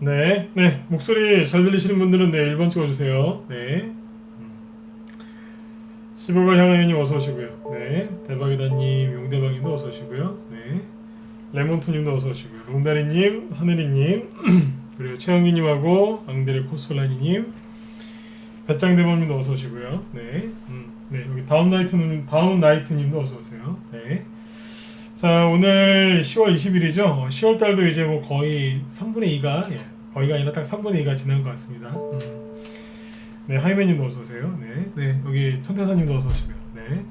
네, 네. 목소리 잘 들리시는 분들은 네, 1번 찍어주세요. 네. 15번 향하연님 어서 오시고요. 네. 대박이다님, 용대박님도 어서 오시고요. 네. 레몬투님도 어서 오시고요. 롱다리님, 하늘이님, 그리고 최영기님하고 앙드레 코솔라니님, 배짱대범님도 어서 오시고요. 네. 네. 여기 다운나이트님도 어서 오세요. 네. 자, 오늘 10월 20일이죠. 10월 달도 이제 뭐 거의 3분의 2가, 거의가 아니라 딱 3분의 2가 지난 것 같습니다. 네, 하이맨님도 어서 오세요. 네, 네, 여기 천태사님도 어서 오시고요. 네.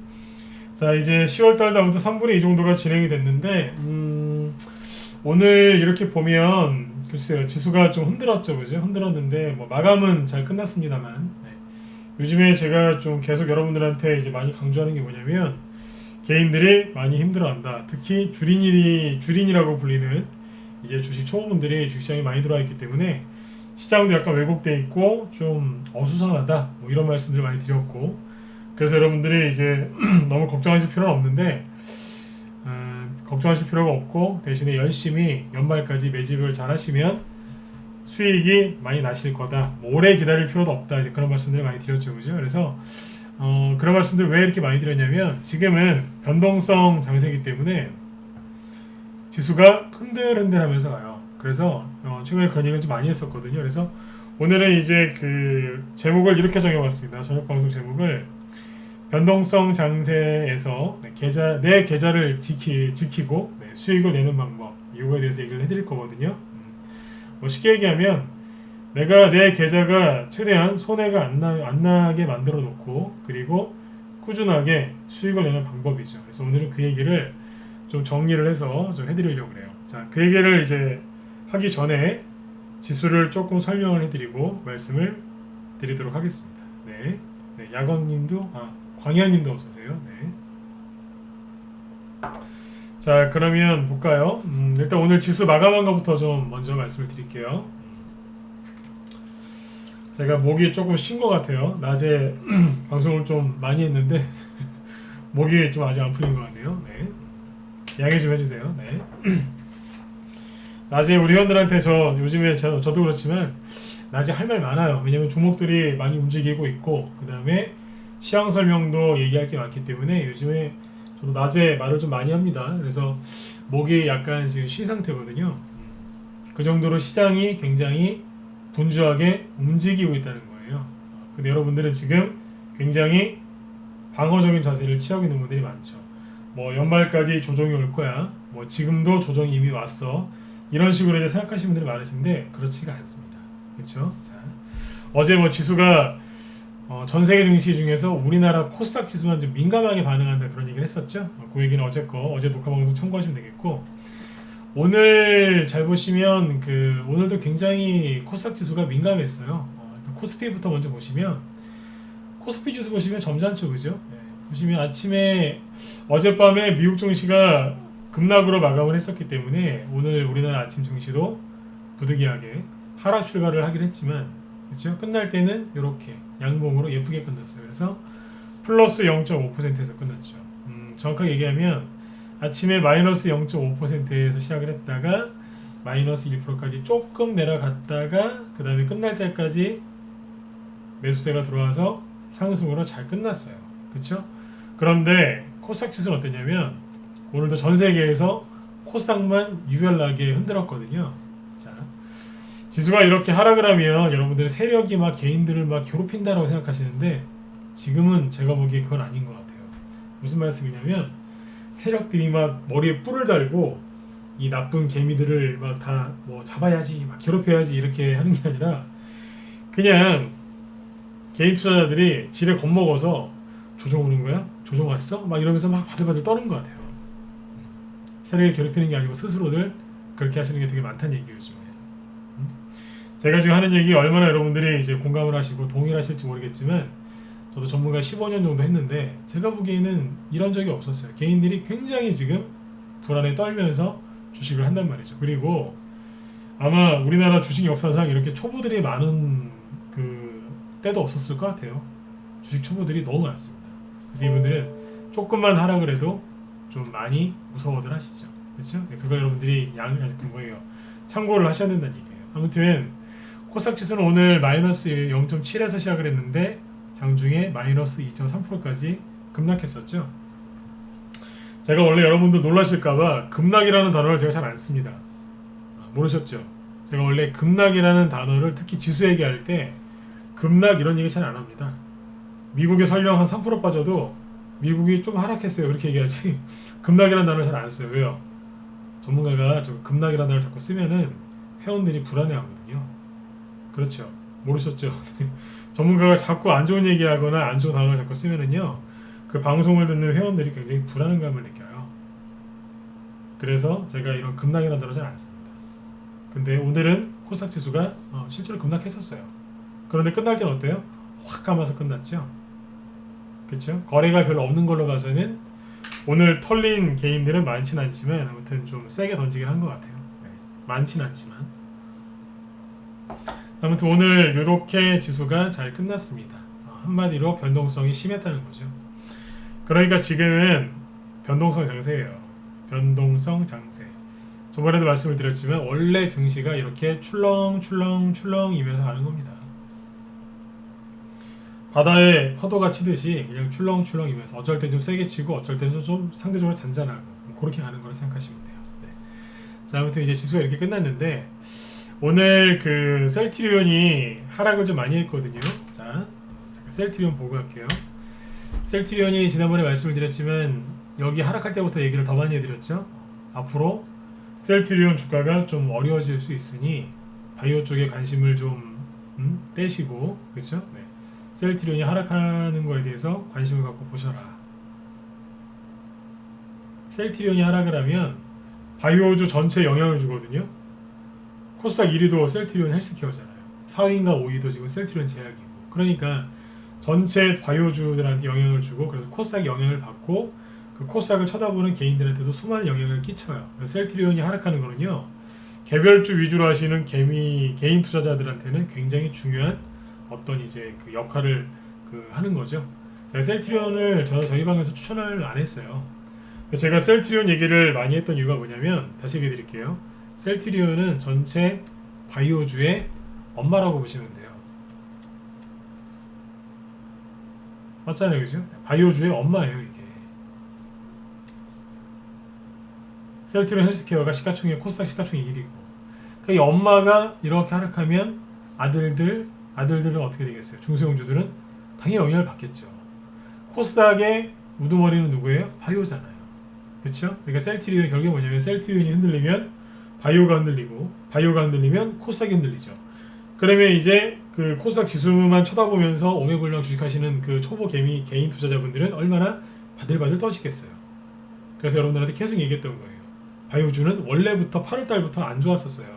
자, 이제 10월 달도 아무튼 3분의 2 정도가 진행이 됐는데, 오늘 이렇게 보면, 글쎄요, 지수가 좀 흔들었죠, 그죠? 흔들었는데, 뭐, 마감은 잘 끝났습니다만, 네. 요즘에 제가 좀 계속 여러분들한테 이제 많이 강조하는 게 뭐냐면, 개인들이 많이 힘들어한다. 특히 주린이라고 불리는 이제 주식 초보분들이 주식시장에 많이 들어와 있기 때문에 시장도 약간 왜곡돼 있고 좀 어수선하다. 뭐 이런 말씀들 많이 드렸고, 그래서 여러분들이 이제 너무 걱정하실 필요는 없는데 걱정하실 필요가 없고 대신에 열심히 연말까지 매집을 잘 하시면 수익이 많이 나실 거다. 뭐 오래 기다릴 필요도 없다. 이제 그런 말씀들 많이 드렸죠, 그죠? 그래서 그런 말씀들 왜 이렇게 많이 드렸냐면 지금은 변동성 장세이기 때문에 지수가 흔들흔들하면서 가요. 그래서 최근에 그런 얘기를 좀 많이 했었거든요. 그래서 오늘은 이제 그 제목을 이렇게 정해봤습니다. 저녁 방송 제목을 변동성 장세에서 내 계좌를 지키고 수익을 내는 방법, 이거에 대해서 얘기를 해드릴 거거든요. 뭐 쉽게 얘기하면 내가 내 계좌가 최대한 손해가 안 나게 만들어 놓고 그리고 꾸준하게 수익을 내는 방법이죠. 그래서 오늘은 그 얘기를 좀 정리를 해서 좀 해드리려고 그래요. 자, 그 얘기를 이제 하기 전에 지수를 조금 설명을 해드리고 말씀을 드리도록 하겠습니다. 네, 네, 야건님도 광희아님도 어서 오세요. 네. 자, 그러면 볼까요? 일단 오늘 지수 마감한 것부터 좀 먼저 말씀을 드릴게요. 제가 목이 조금 쉰 것 같아요. 낮에 방송을 좀 많이 했는데 목이 좀 아직 안 풀린 것 같네요. 네. 양해 좀 해주세요. 네. 낮에 우리 회원들한테 요즘에 저도 그렇지만 낮에 할 말 많아요. 왜냐면 종목들이 많이 움직이고 있고 그 다음에 시황 설명도 얘기할 게 많기 때문에 요즘에 저도 낮에 말을 좀 많이 합니다. 그래서 목이 약간 지금 쉰 상태거든요. 그 정도로 시장이 굉장히 분주하게 움직이고 있다는 거예요. 근데 여러분들은 지금 굉장히 방어적인 자세를 취하고 있는 분들이 많죠. 뭐 연말까지 조정이 올 거야. 뭐 지금도 조정이 이미 왔어. 이런 식으로 이제 생각하시는 분들이 많으신데 그렇지가 않습니다. 그렇죠? 자, 어제 뭐 지수가 전 세계 증시 중에서 우리나라 코스닥 지수만 좀 민감하게 반응한다 그런 얘기를 했었죠. 그 얘기는 어제 녹화 방송 참고하시면 되겠고. 오늘 잘 보시면 오늘도 굉장히 코스닥 지수가 민감했어요. 코스피부터 먼저 보시면 코스피 지수 보시면 점잖죠, 그죠? 네. 보시면 아침에 어젯밤에 미국 증시가 급락으로 마감을 했었기 때문에 오늘 우리나라 아침 증시도 부득이하게 하락 출발을 하긴 했지만 그렇죠? 끝날 때는 이렇게 양봉으로 예쁘게 끝났어요. 그래서 플러스 0.5%에서 끝났죠. 정확하게 얘기하면 아침에 마이너스 0.5%에서 시작을 했다가 마이너스 1%까지 조금 내려갔다가 그 다음에 끝날 때까지 매수세가 들어와서 상승으로 잘 끝났어요. 그렇죠? 그런데 코스닥 지수는 어땠냐면 오늘도 전 세계에서 코스닥만 유별나게 흔들었거든요. 자, 지수가 이렇게 하락을 하면 여러분들은 세력이 막 개인들을 막 괴롭힌다라고 생각하시는데 지금은 제가 보기에 그건 아닌 것 같아요. 무슨 말씀이냐면 세력들이 막 머리에 뿔을 달고 이 나쁜 개미들을 막 다 뭐 잡아야지 막 괴롭혀야지 이렇게 하는 게 아니라 그냥 개인 투자자들이 지레 겁먹어서 조정 오는 거야? 조정 왔어? 막 이러면서 막 바들바들 떠는 것 같아요. 세력을 괴롭히는 게 아니고 스스로들 그렇게 하시는 게 되게 많다는 얘기예요, 요즘에. 제가 지금 하는 얘기 얼마나 여러분들이 이제 공감을 하시고 동의를 하실지 모르겠지만 저도 전문가 15년 정도 했는데 제가 보기에는 이런 적이 없었어요. 개인들이 굉장히 지금 불안에 떨면서 주식을 한단 말이죠. 그리고 아마 우리나라 주식 역사상 이렇게 초보들이 많은 때도 없었을 것 같아요. 주식 초보들이 너무 많습니다. 그래서 이분들은 조금만 하락을 해도 좀 많이 무서워들 하시죠. 그렇죠? 그걸 여러분들이 참고를 하셔야 된다는 얘기예요. 아무튼 코스닥 지수는 오늘 마이너스 0.7에서 시작을 했는데 장중에 마이너스 2.3%까지 급락했었죠. 제가 원래 여러분들 놀라실까봐 급락이라는 단어를 제가 잘 안 씁니다. 모르셨죠? 제가 원래 급락이라는 단어를 특히 지수 얘기할 때 급락 이런 얘기 잘 안 합니다. 미국에 설령 한 3% 빠져도 미국이 좀 하락했어요 그렇게 얘기하지 급락이라는 단어를 잘 안 써요. 왜요? 전문가가 저 급락이라는 단어를 자꾸 쓰면은 회원들이 불안해하거든요. 그렇죠? 모르셨죠? 전문가가 자꾸 안 좋은 얘기하거나 안 좋은 단어를 자꾸 쓰면은요 그 방송을 듣는 회원들이 굉장히 불안감을 느껴요. 그래서 제가 이런 급락이라는 단어 잘 안 씁니다. 근데 오늘은 코스닥 지수가 실제로 급락했었어요. 그런데 끝날 때는 어때요? 확 감아서 끝났죠. 그렇죠? 거래가 별로 없는 걸로 봐서는 오늘 털린 개인들은 많지는 않지만 아무튼 좀 세게 던지긴 한 것 같아요. 네. 많지는 않지만 아무튼 오늘 이렇게 지수가 잘 끝났습니다. 한마디로 변동성이 심했다는 거죠. 그러니까 지금은 변동성 장세예요. 변동성 장세. 저번에도 말씀을 드렸지만 원래 증시가 이렇게 출렁출렁이면서 가는 겁니다. 바다에 파도가 치듯이 그냥 출렁출렁이면서 어쩔 때 좀 세게 치고 어쩔 때는 좀 상대적으로 잔잔하고 그렇게 가는 거라 생각하시면 돼요. 네. 자, 아무튼 이제 지수가 이렇게 끝났는데 오늘 그 셀트리온이 하락을 좀 많이 했거든요. 자, 셀트리온 보고 갈게요. 셀트리온이 지난번에 말씀을 드렸지만 여기 하락할 때부터 얘기를 더 많이 해드렸죠. 앞으로 셀트리온 주가가 좀 어려워질 수 있으니 바이오 쪽에 관심을 좀 떼시고 그렇죠? 네. 셀트리온이 하락하는 거에 대해서 관심을 갖고 보셔라. 셀트리온이 하락을 하면 바이오주 전체에 영향을 주거든요. 코스닥 1위도 셀트리온 헬스케어잖아요. 4위인가 5위도 지금 셀트리온 제약이고. 그러니까 전체 바이오주들한테 영향을 주고 그래서 코스닥이 영향을 받고 그 코스닥을 쳐다보는 개인들한테도 수많은 영향을 끼쳐요. 셀트리온이 하락하는 거는요. 개별주 위주로 하시는 개인 투자자들한테는 굉장히 중요한 어떤 이제 그 역할을 하는 거죠. 제가 셀트리온을 저희 방에서 추천을 안 했어요. 제가 셀트리온 얘기를 많이 했던 이유가 뭐냐면 다시 얘기해 드릴게요. 셀트리온은 전체 바이오주의 엄마라고 보시면 돼요. 맞잖아요, 그죠? 바이오주의 엄마예요, 이게. 셀트리온 헬스케어가 시가총액 코스닥 시가총액 1위고. 그 엄마가 이렇게 하락하면 아들들은 어떻게 되겠어요? 중소형주들은 당연히 영향을 받겠죠. 코스닥의 우두머리는 누구예요? 바이오잖아요. 그렇죠? 그러니까 셀트리온이 결국에 뭐냐면 셀트리온이 흔들리면 바이오가 흔들리고 바이오가 흔들리면 코스닥이 흔들리죠. 그러면 이제 그 코스닥 지수만 쳐다보면서 오매불망 주식하시는 그 초보 개인 투자자분들은 얼마나 바들바들 떠시겠어요. 그래서 여러분들한테 계속 얘기했던 거예요. 바이오주는 원래부터 8월달부터 안 좋았었어요.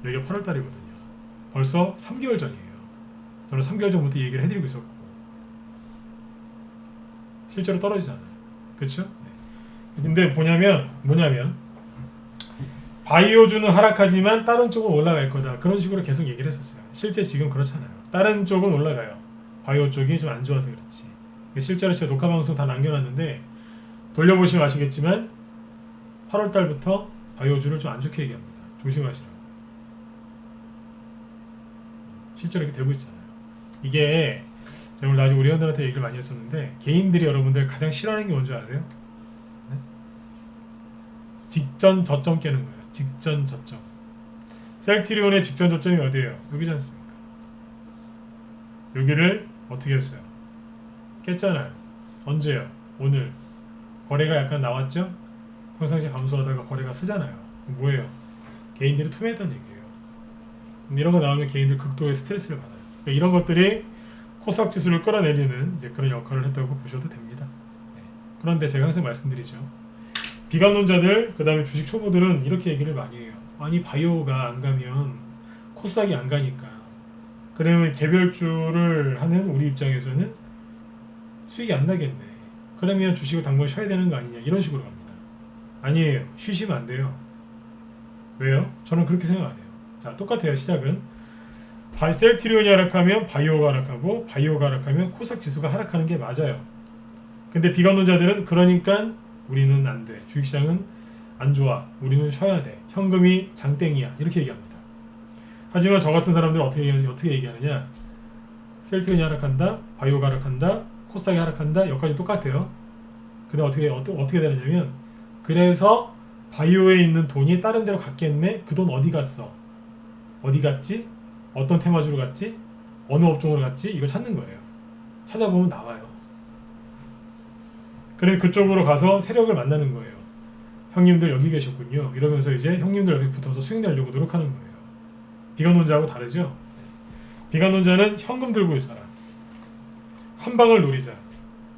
여기가 8월달이거든요. 벌써 3개월 전이에요. 저는 3개월 전부터 얘기를 해드리고 있었고 실제로 떨어지잖아요. 그렇죠? 네. 근데 뭐냐면 바이오주는 하락하지만 다른 쪽은 올라갈 거다. 그런 식으로 계속 얘기를 했었어요. 실제 지금 그렇잖아요. 다른 쪽은 올라가요. 바이오 쪽이 좀 안 좋아서 그렇지. 실제로 제가 녹화 방송 다 남겨놨는데 돌려보시면 아시겠지만 8월달부터 바이오주를 좀 안 좋게 얘기합니다. 조심하시라고. 실제로 이렇게 되고 있잖아요. 이게 제가 오늘 나중에 우리 회원들한테 얘기를 많이 했었는데 개인들이 여러분들 가장 싫어하는 게 뭔지 아세요? 네? 직전 저점 깨는 거예요. 직전 저점. 셀트리온의 직전 저점이 어디예요? 여기지 않습니까? 여기를 어떻게 했어요? 깼잖아요. 언제요? 오늘. 거래가 약간 나왔죠? 평상시에 감소하다가 거래가 쓰잖아요. 뭐예요? 개인들이 투매했다는 얘기예요. 이런 거 나오면 개인들 극도의 스트레스를 받아요. 그러니까 이런 것들이 코스닥 지수를 끌어내리는 이제 그런 역할을 했다고 보셔도 됩니다. 네. 그런데 제가 항상 말씀드리죠. 비관론자들, 그 다음에 주식 초보들은 이렇게 얘기를 많이 해요. 아니 바이오가 안 가면 코스닥이 안 가니까. 그러면 개별주를 하는 우리 입장에서는 수익이 안 나겠네. 그러면 주식을 당분간 쉬어야 되는 거 아니냐 이런 식으로 갑니다. 아니에요. 쉬시면 안 돼요. 왜요? 저는 그렇게 생각 안 해요. 자, 똑같아요. 시작은 셀트리온이 하락하면 바이오가 하락하고 바이오가 하락하면 코스닥 지수가 하락하는 게 맞아요. 근데 비관론자들은 그러니까 우리는 안 돼. 주식시장은 안 좋아. 우리는 쉬어야 돼. 현금이 장땡이야. 이렇게 얘기합니다. 하지만 저 같은 사람들은 어떻게 얘기하느냐? 셀트리온이 하락한다, 바이오가 하락한다, 코스닥이 하락한다. 여기까지 똑같아요. 근데 어떻게 되느냐면, 그래서 바이오에 있는 돈이 다른 데로 갔겠네. 그 돈 어디 갔어? 어디 갔지? 어떤 테마주로 갔지? 어느 업종으로 갔지? 이거 찾는 거예요. 찾아보면 나와요. 그래 그쪽으로 가서 세력을 만나는 거예요. 형님들 여기 계셨군요. 이러면서 이제 형님들 옆에 붙어서 수익 내려고 노력하는 거예요. 비관론자하고 다르죠? 비관론자는 현금 들고 있어라. 한 방을 노리자.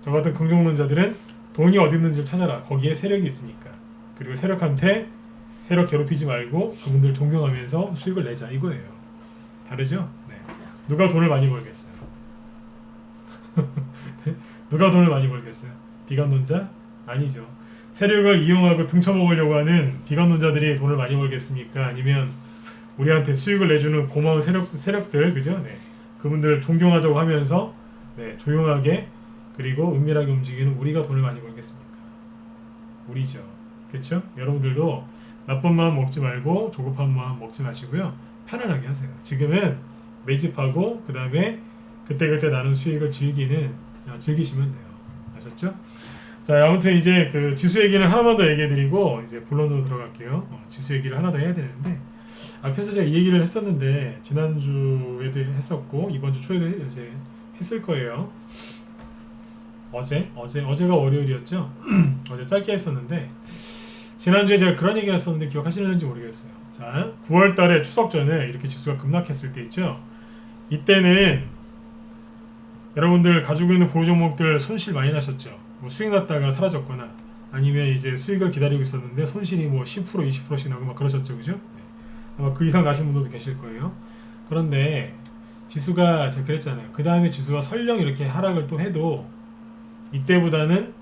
저 같은 긍정론자들은 돈이 어디 있는지를 찾아라. 거기에 세력이 있으니까. 그리고 세력한테 세력 괴롭히지 말고 그분들 존경하면서 수익을 내자 이거예요. 다르죠? 네. 누가 돈을 많이 벌겠어요? 누가 돈을 많이 벌겠어요? 비관론자? 아니죠. 세력을 이용하고 등쳐먹으려고 하는 비관론자들이 돈을 많이 벌겠습니까? 아니면 우리한테 수익을 내주는 고마운 세력들, 그죠? 네. 그분들 존경하자고 하면서 네, 조용하게 그리고 은밀하게 움직이는 우리가 돈을 많이 벌겠습니까? 우리죠. 그렇죠? 여러분들도 나쁜 마음 먹지 말고 조급한 마음 먹지 마시고요. 편안하게 하세요. 지금은 매집하고 그 다음에 그때그때 나는 수익을 즐기시면 돼요. 아셨죠? 자, 아무튼 이제 그 지수 얘기는 하나만 더 얘기해드리고 이제 본론으로 들어갈게요. 지수 얘기를 하나 더 해야 되는데 앞에서 제가 이 얘기를 했었는데 지난주에도 했었고 이번 주 초에도 이제 했을 거예요. 어제가 월요일이었죠. 어제 짧게 했었는데 지난주에 제가 그런 얘기를 했었는데 기억하시는지 모르겠어요. 자, 9월달에 추석 전에 이렇게 지수가 급락했을 때 있죠. 이때는 여러분들 가지고 있는 보유 종목들 손실 많이 나셨죠. 뭐 수익 났다가 사라졌거나 아니면 이제 수익을 기다리고 있었는데 손실이 뭐 10% 20%씩 나고 막 그러셨죠, 그죠? 네. 아마 그 이상 나신 분들도 계실 거예요. 그런데 지수가 제가 그랬잖아요. 그 다음에 지수가 설령 이렇게 하락을 또 해도 이때보다는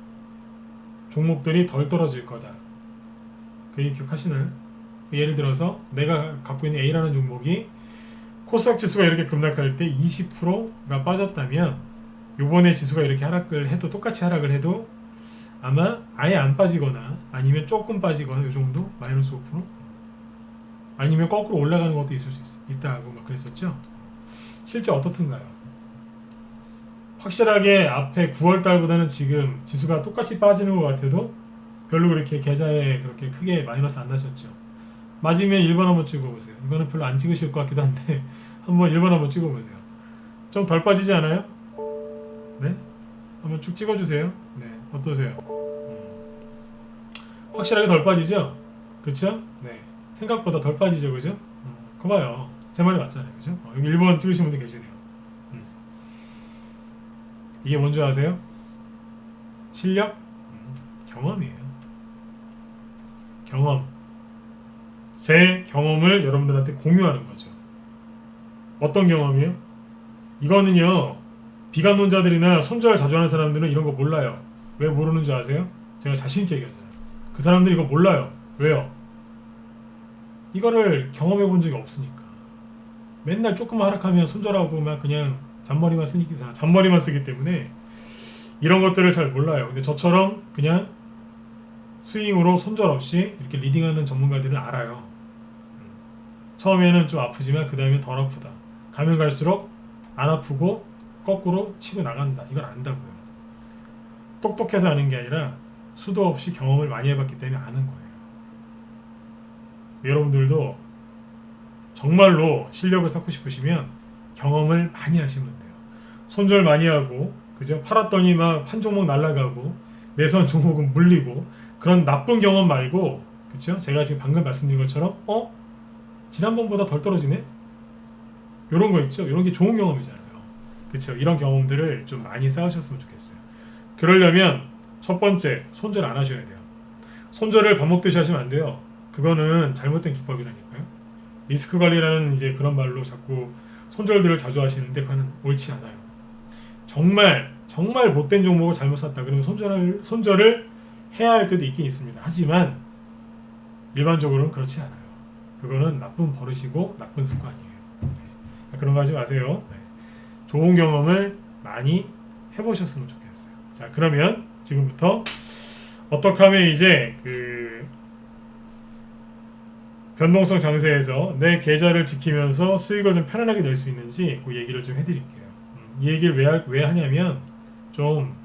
종목들이 덜 떨어질 거다. 그 얘기 기억하시나요? 예를 들어서 내가 갖고 있는 A라는 종목이 코스닥 지수가 이렇게 급락할 때 20%가 빠졌다면 요번에 지수가 이렇게 하락을 해도 똑같이 하락을 해도 아마 아예 안 빠지거나 아니면 조금 빠지거나 요 정도 마이너스 5% 아니면 거꾸로 올라가는 것도 있을 수 있다고 막 그랬었죠. 실제 어떻든가요? 확실하게 앞에 9월달보다는 지금 지수가 똑같이 빠지는 것 같아도 별로 그렇게 계좌에 그렇게 크게 마이너스 안 나셨죠. 맞으면 1번 한번 찍어보세요. 이거는 별로 안 찍으실 것 같기도 한데 한번 1번 한번 찍어보세요. 좀 덜 빠지지 않아요? 네? 한번 쭉 찍어주세요. 네, 어떠세요? 확실하게 덜 빠지죠? 그쵸? 네, 생각보다 덜 빠지죠, 그죠? 그 봐요. 제 말이 맞잖아요, 그죠? 여기 1번 찍으신 분들 계시네요. 이게 뭔지 아세요? 실력? 경험이에요. 경험. 제 경험을 여러분들한테 공유하는 거죠. 어떤 경험이요? 이거는요, 비관론자들이나 손절 자주 하는 사람들은 이런 거 몰라요. 왜 모르는 줄 아세요? 제가 자신있게 얘기하잖아요. 그 사람들이 이거 몰라요. 왜요? 이거를 경험해 본 적이 없으니까. 맨날 조금만 하락하면 손절하고 막 그냥 잔머리만 쓰기 때문에 이런 것들을 잘 몰라요. 근데 저처럼 그냥 스윙으로 손절 없이 이렇게 리딩하는 전문가들은 알아요. 처음에는 좀 아프지만 그 다음에 덜 아프다. 가면 갈수록 안 아프고 거꾸로 치고 나간다. 이걸 안다고요. 똑똑해서 아는 게 아니라 수도 없이 경험을 많이 해봤기 때문에 아는 거예요. 여러분들도 정말로 실력을 쌓고 싶으시면 경험을 많이 하시면 돼요. 손절 많이 하고, 그죠? 팔았더니 막 한 종목 날아가고, 매수한 종목은 물리고, 그런 나쁜 경험 말고, 그죠? 제가 지금 방금 말씀드린 것처럼, 지난번보다 덜 떨어지네? 요런 거 있죠? 요런 게 좋은 경험이잖아요. 그쵸? 이런 경험들을 좀 많이 쌓으셨으면 좋겠어요. 그러려면, 첫 번째, 손절 안 하셔야 돼요. 손절을 밥 먹듯이 하시면 안 돼요. 그거는 잘못된 기법이라니까요. 리스크 관리라는 이제 그런 말로 자꾸 손절들을 자주 하시는데 그거는 옳지 않아요. 정말 못된 종목을 잘못 샀다 그러면 손절을 해야 할 때도 있긴 있습니다. 하지만 일반적으로는 그렇지 않아요. 그거는 나쁜 버릇이고 나쁜 습관이에요. 네. 그런 거 하지 마세요. 네. 좋은 경험을 많이 해보셨으면 좋겠어요. 자, 그러면 지금부터 어떻게 하면 이제 변동성 장세에서 내 계좌를 지키면서 수익을 좀 편안하게 낼 수 있는지 그 얘기를 좀 해드릴게요. 이 얘기를 왜 하냐면 좀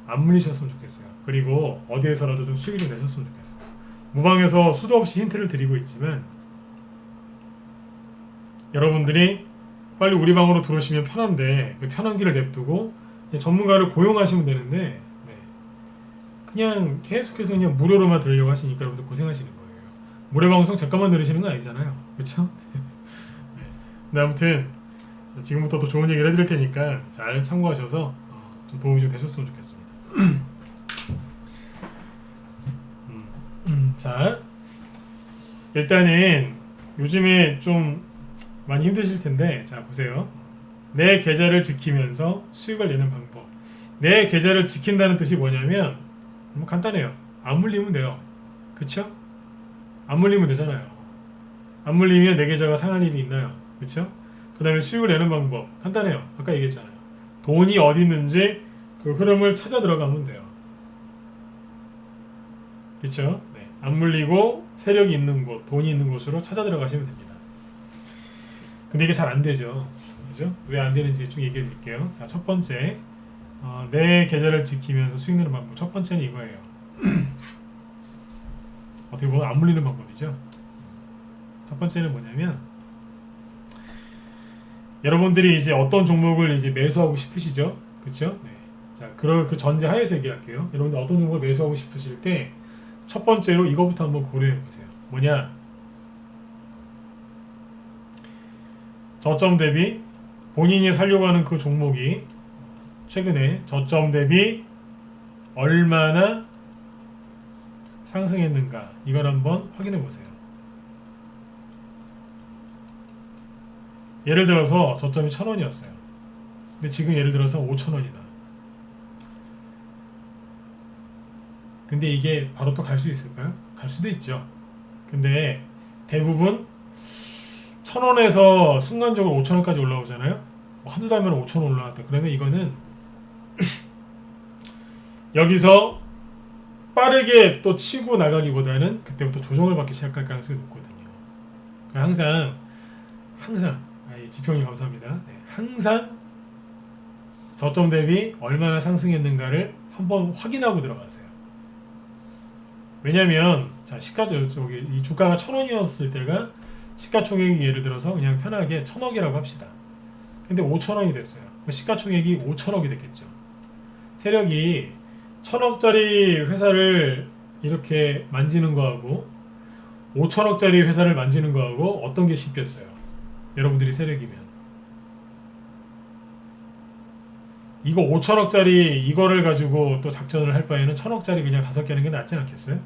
안 물리셨으면 좋겠어요. 그리고 어디에서라도 좀 수익을 좀 내셨으면 좋겠어요. 무방에서 수도 없이 힌트를 드리고 있지만 여러분들이 빨리 우리 방으로 들어오시면 편한데 그 편한 길을 냅두고 그냥 전문가를 고용하시면 되는데 네. 그냥 계속해서 그냥 무료로만 들으려고 하시니까 여러분들 고생하시는 거예요. 무료 방송 잠깐만 들으시는 거 아니잖아요. 그렇죠? 네. 근데 아무튼 지금부터 또 좋은 얘기를 해드릴 테니까 잘 참고하셔서 좀 도움이 좀 되셨으면 좋겠습니다. 자, 일단은 요즘에 좀 많이 힘드실 텐데 자 보세요. 내 계좌를 지키면서 수익을 내는 방법. 내 계좌를 지킨다는 뜻이 뭐냐면 뭐 간단해요. 안 물리면 돼요. 그쵸? 안 물리면 되잖아요. 안 물리면 내 계좌가 상할 일이 있나요? 그쵸? 그 다음에 수익을 내는 방법 간단해요. 아까 얘기했잖아요. 돈이 어디 있는지 그 흐름을 찾아 들어가면 돼요. 그쵸? 네. 안 물리고 세력이 있는 곳, 돈이 있는 곳으로 찾아 들어가시면 됩니다. 근데 이게 잘 안 되죠. 그죠? 왜 안 되는지 좀 얘기해 드릴게요. 자, 첫 번째, 내 계좌를 지키면서 수익 내는 방법. 첫 번째는 이거예요. 어떻게 보면 안 물리는 방법이죠. 첫 번째는 뭐냐면, 여러분들이 이제 어떤 종목을 이제 매수하고 싶으시죠? 그쵸? 네. 자, 그 전제 하에서 얘기할게요. 여러분들 어떤 종목을 매수하고 싶으실 때, 첫 번째로 이거부터 한번 고려해 보세요. 뭐냐? 저점 대비 본인이 살려고 하는 그 종목이 최근에 저점 대비 얼마나 상승했는가 이걸 한번 확인해 보세요. 예를 들어서 저점이 1,000원이었어요. 근데 지금 예를 들어서 5,000원이다. 근데 이게 바로 또 갈 수 있을까요? 갈 수도 있죠. 근데 대부분 1,000원에서 순간적으로 5,000원까지 올라오잖아요. 한두 달만 5,000원 올라왔다. 그러면 이거는 여기서 빠르게 또 치고 나가기보다는 그때부터 조정을 받기 시작할 가능성이 높거든요. 항상 지평님 감사합니다. 네, 항상 저점 대비 얼마나 상승했는가를 한번 확인하고 들어가세요. 왜냐면 자 저기 이 주가가 1,000원이었을 때가 시가총액이 예를 들어서 그냥 편하게 1,000억이라고 합시다. 근데 5,000원이 됐어요. 시가총액이 5,000억이 됐겠죠. 세력이 1,000억짜리 회사를 이렇게 만지는 거하고 5,000억짜리 회사를 만지는 거하고 어떤 게 쉽겠어요? 여러분들이 세력이면 이거 5,000억짜리 이거를 가지고 또 작전을 할 바에는 1,000억짜리 그냥 5개 하는 게 낫지 않겠어요?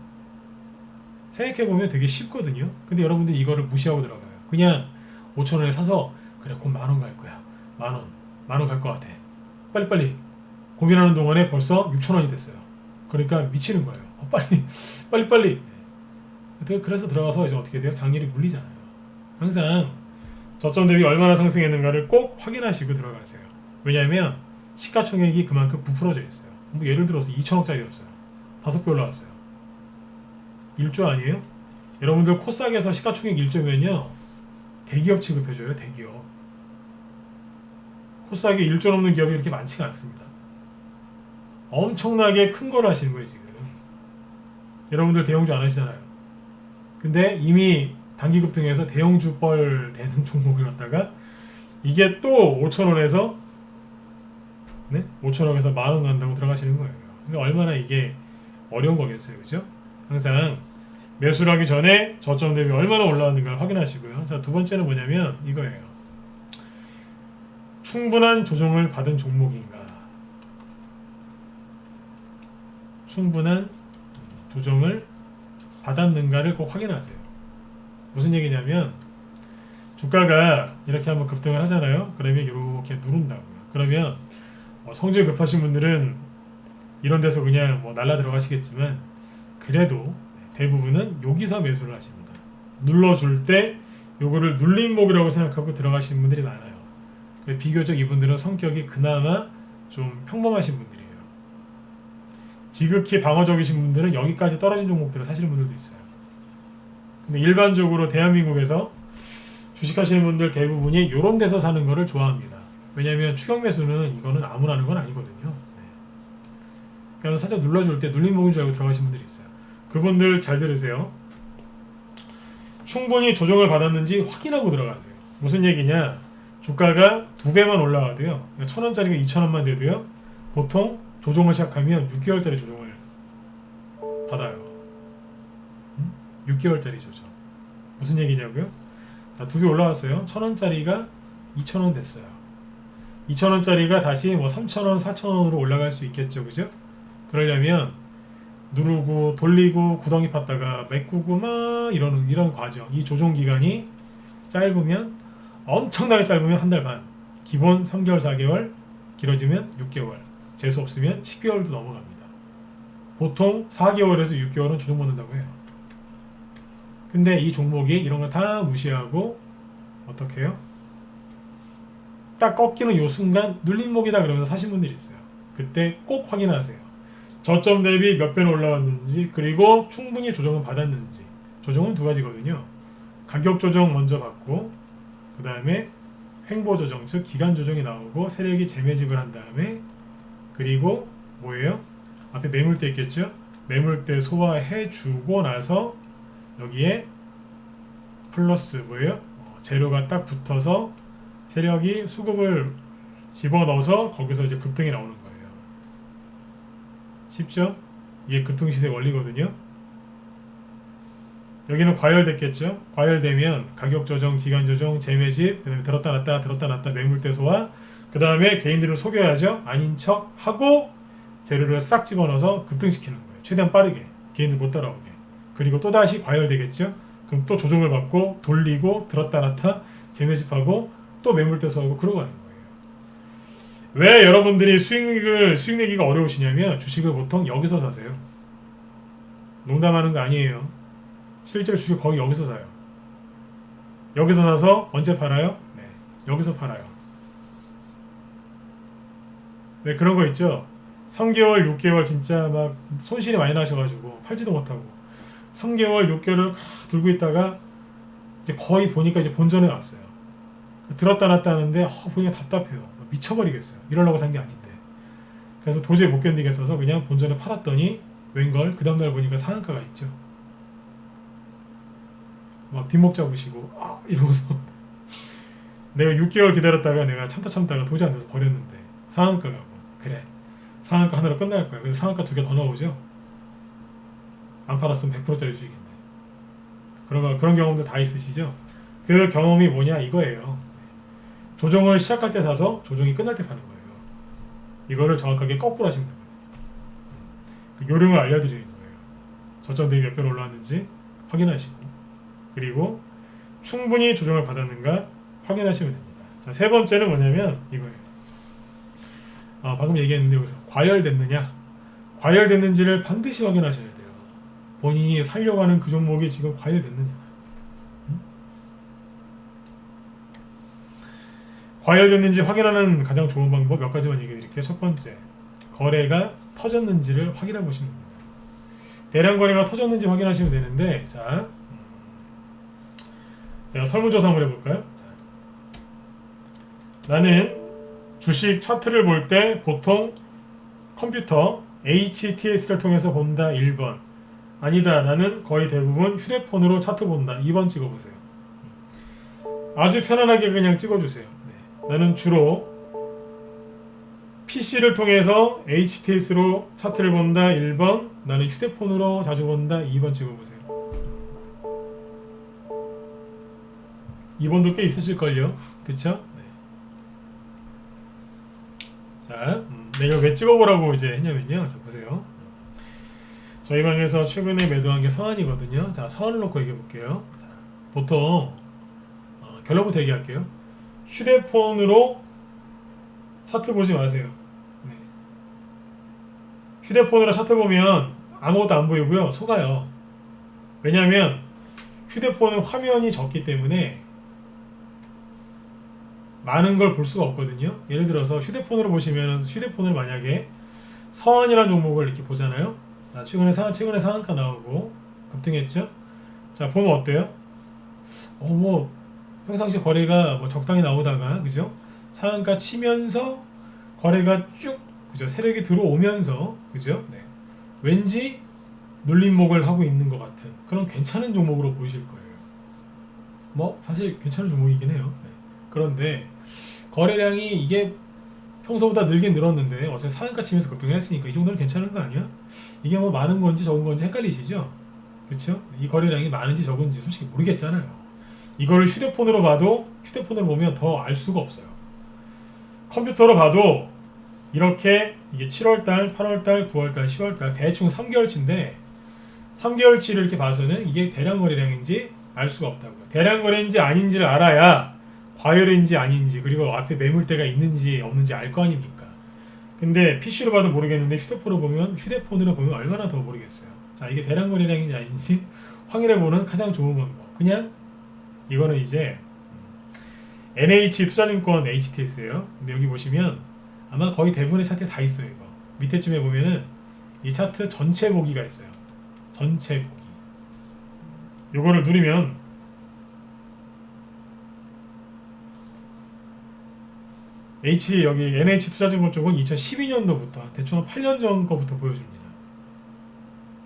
생각해보면 되게 쉽거든요. 근데 여러분들이 이거를 무시하고 들어가요. 그냥 5,000원에 사서 그래 곧 10,000원 갈 거야. 10,000원 갈 것 같아. 빨리빨리 고민하는 동안에 벌써 6,000원이 됐어요. 그러니까 미치는 거예요. 빨리. 그래서 들어가서 이제 어떻게 돼요? 장렬히 물리잖아요. 항상 저점 대비 얼마나 상승했는가를 꼭 확인하시고 들어가세요. 왜냐하면 시가총액이 그만큼 부풀어져 있어요. 뭐 예를 들어서 2,000억짜리였어요. 5배 올라왔어요. 1조 아니에요? 여러분들 코스닥에서 시가총액 1조면요 대기업 취급해줘요. 대기업. 코스닥에 1조 넘는 기업이 이렇게 많지가 않습니다. 엄청나게 큰 걸 하시는 거예요 지금. 여러분들 대형주 안 하시잖아요. 근데 이미 단기급 등에서 대형주 뻘 되는 종목을 갖다가 이게 또 5,000원에서 네? 5,000원에서 10,000원 간다고 들어가시는 거예요. 그러니까 얼마나 이게 어려운 거겠어요. 그죠? 항상 매수를 하기 전에 저점 대비 얼마나 올라왔는가를 확인하시고요. 자, 두 번째는 뭐냐면 이거예요. 충분한 조정을 받은 종목인가? 충분한 조정을 받았는가를 꼭 확인하세요. 무슨 얘기냐면 주가가 이렇게 한번 급등을 하잖아요. 그러면 이렇게 누른다고요. 그러면 성질 급하신 분들은 이런 데서 그냥 뭐 날라 들어가시겠지만 그래도 대부분은 여기서 매수를 하십니다. 눌러줄 때 요거를 눌림목이라고 생각하고 들어가시는 분들이 많아요. 비교적 이분들은 성격이 그나마 좀 평범하신 분들이에요. 지극히 방어적이신 분들은 여기까지 떨어진 종목들을 사시는 분들도 있어요. 근데 일반적으로 대한민국에서 주식하시는 분들 대부분이 이런 데서 사는 거를 좋아합니다. 왜냐하면 추격 매수는 이거는 아무나 하는 건 아니거든요. 네. 그러니까 살짝 눌러줄 때 눌림목인 줄 알고 들어가시는 분들이 있어요. 그분들 잘 들으세요. 충분히 조정을 받았는지 확인하고 들어가세요. 무슨 얘기냐? 주가가 2배만 올라가도요. 1,000원짜리가 2,000원만 돼도요. 보통 조정을 시작하면 6개월짜리 조정을 받아요. 6개월짜리 조정. 무슨 얘기냐고요? 자, 2배 올라왔어요. 1,000원짜리가 2,000원 됐어요. 2,000원짜리가 다시 뭐 3,000원, 4,000원으로 올라갈 수 있겠죠. 그죠? 그러려면 누르고 돌리고 구덩이 팠다가 메꾸고 막 이런 과정. 이 조정 기간이 짧으면 엄청나게 짧으면 한 달 반. 기본 3개월, 4개월, 길어지면 6개월. 재수 없으면 10개월도 넘어갑니다. 보통 4개월에서 6개월은 조정 받는다고 해요. 근데 이 종목이 이런 거 다 무시하고 어떻게 해요? 딱 꺾이는 요 순간 눌림목이다 그러면서 사신 분들이 있어요. 그때 꼭 확인하세요. 저점 대비 몇 배는 올라왔는지, 그리고 충분히 조정은 받았는지. 조정은 두 가지거든요. 가격 조정 먼저 받고, 그 다음에 횡보 조정, 즉 기간 조정이 나오고 세력이 재매집을 한 다음에, 그리고 뭐예요? 앞에 매물대 있겠죠? 매물대 소화해 주고 나서 여기에 플러스 뭐예요? 재료가 딱 붙어서 세력이 수급을 집어넣어서 거기서 이제 급등이 나오는 거예요. 쉽죠? 이게 급등시세 원리거든요. 여기는 과열됐겠죠? 과열되면 가격 조정, 기간 조정, 재매집, 그 다음에 들었다 놨다 매물대 소화, 그 다음에 개인들을 속여야죠. 아닌 척 하고 재료를 싹 집어넣어서 급등시키는 거예요. 최대한 빠르게 개인들 못 따라오게. 그리고 또 다시 과열되겠죠? 그럼 또 조정을 받고 돌리고 들었다 놨다 재매집하고 또 매물대 소화하고 그러고 가는 거예요. 왜 여러분들이 수익 내기가 어려우시냐면 주식을 보통 여기서 사세요. 농담하는 거 아니에요. 실제로 주식 거의 여기서 사요. 여기서 사서 언제 팔아요? 네, 여기서 팔아요. 네, 그런 거 있죠. 3개월, 6개월 진짜 막 손실이 많이 나셔가지고 팔지도 못하고 3개월, 6개월을 들고 있다가 이제 거의 보니까 이제 본전에 왔어요. 들었다 놨다 하는데 보니까 답답해요. 미쳐버리겠어요. 이러려고 산 게 아닌데. 그래서 도저히 못 견디겠어서 그냥 본전에 팔았더니 웬걸 그 다음날 보니까 상한가가 있죠. 막 뒷목 잡으시고 이러면서 내가 6개월 기다렸다가 내가 참다가 도저히 안 돼서 버렸는데 상한가 가고 그래 상한가 하나로 끝날 거야. 근데 상한가 2개 더 나오죠. 안 팔았으면 100%짜리 수익인데. 그런 경험도 다 있으시죠? 그 경험이 뭐냐 이거예요. 조정을 시작할 때 사서 조정이 끝날 때 파는 거예요. 이거를 정확하게 거꾸로 하시면 됩니다. 그 요령을 알려드리는 거예요. 저점 대비 몇 배로 올라왔는지 확인하시고, 그리고 충분히 조정을 받았는가 확인하시면 됩니다. 자, 세 번째는 뭐냐면 이거예요. 방금 얘기했는데 여기서 과열됐느냐, 과열됐는지를 반드시 확인하셔야 돼요. 본인이 살려고 하는 그 종목이 지금 과열됐느냐. 과열됐는지 확인하는 가장 좋은 방법 몇 가지만 얘기해 드릴게요. 첫 번째, 거래가 터졌는지를 확인해 보시면 됩니다. 대량 거래가 터졌는지 확인하시면 되는데, 자, 제가 설문조사 한번 해볼까요? 자, 나는 주식 차트를 볼 때 보통 컴퓨터 HTS를 통해서 본다. 1번. 아니다. 나는 거의 대부분 휴대폰으로 차트 본다. 2번 찍어보세요. 아주 편안하게 그냥 찍어주세요. 나는 주로 PC를 통해서 HTS로 차트를 본다. 1번. 나는 휴대폰으로 자주 본다. 2번 찍어보세요. 2번도 꽤 있으실걸요. 그쵸? 네. 자, 내가 왜 찍어보라고 이제 했냐면요. 자, 보세요. 저희 방에서 최근에 매도한 게 서한이거든요. 자, 서한을 놓고 얘기해 볼게요. 자, 보통 결론부터 얘기할게요. 휴대폰으로 차트 보지 마세요. 네. 휴대폰으로 차트 보면 아무것도 안 보이고요. 속아요. 왜냐하면 휴대폰은 화면이 적기 때문에 많은 걸 볼 수가 없거든요. 예를 들어서 휴대폰으로 보시면 휴대폰을 만약에 서한이라는 종목을 이렇게 보잖아요. 자, 최근에 상한가 나오고 급등했죠. 자, 보면 어때요? 뭐 평상시 거래가 뭐 적당히 나오다가 그죠? 상한가 치면서 거래가 쭉 그죠? 세력이 들어오면서 그죠? 네. 왠지 눌림목을 하고 있는 것 같은 그런 괜찮은 종목으로 보이실 거예요. 뭐 사실 괜찮은 종목이긴 해요. 네. 그런데 거래량이 이게 평소보다 늘긴 늘었는데 어차피 상한가 치면서 급등을 했으니까 이 정도는 괜찮은 거 아니야? 이게 뭐 많은 건지 적은 건지 헷갈리시죠? 그렇죠? 이 거래량이 많은지 적은지 솔직히 모르겠잖아요. 이거를 휴대폰으로 봐도 휴대폰으로 보면 더 알 수가 없어요. 컴퓨터로 봐도 이렇게 이게 7월달, 8월달, 9월달, 10월달 대충 3개월치인데 3개월치를 이렇게 봐서는 이게 대량 거래량인지 알 수가 없다고요. 대량 거래인지 아닌지를 알아야 과열인지 아닌지 그리고 앞에 매물대가 있는지 없는지 알 거 아닙니까? 근데 PC로 봐도 모르겠는데 휴대폰으로 보면 얼마나 더 모르겠어요. 자, 이게 대량 거래량인지 아닌지 확인해보는 가장 좋은 방법. 그냥 이거는 이제 NH 투자증권 HTS예요. 근데 여기 보시면 아마 거의 대부분의 차트에 다 있어요. 이거 밑에쯤에 보면은 이 차트 전체 보기가 있어요. 전체 보기. 요거를 누르면 여기 NH 투자증권 쪽은 2012년도부터 대충 한 8년 전 거부터 보여줍니다.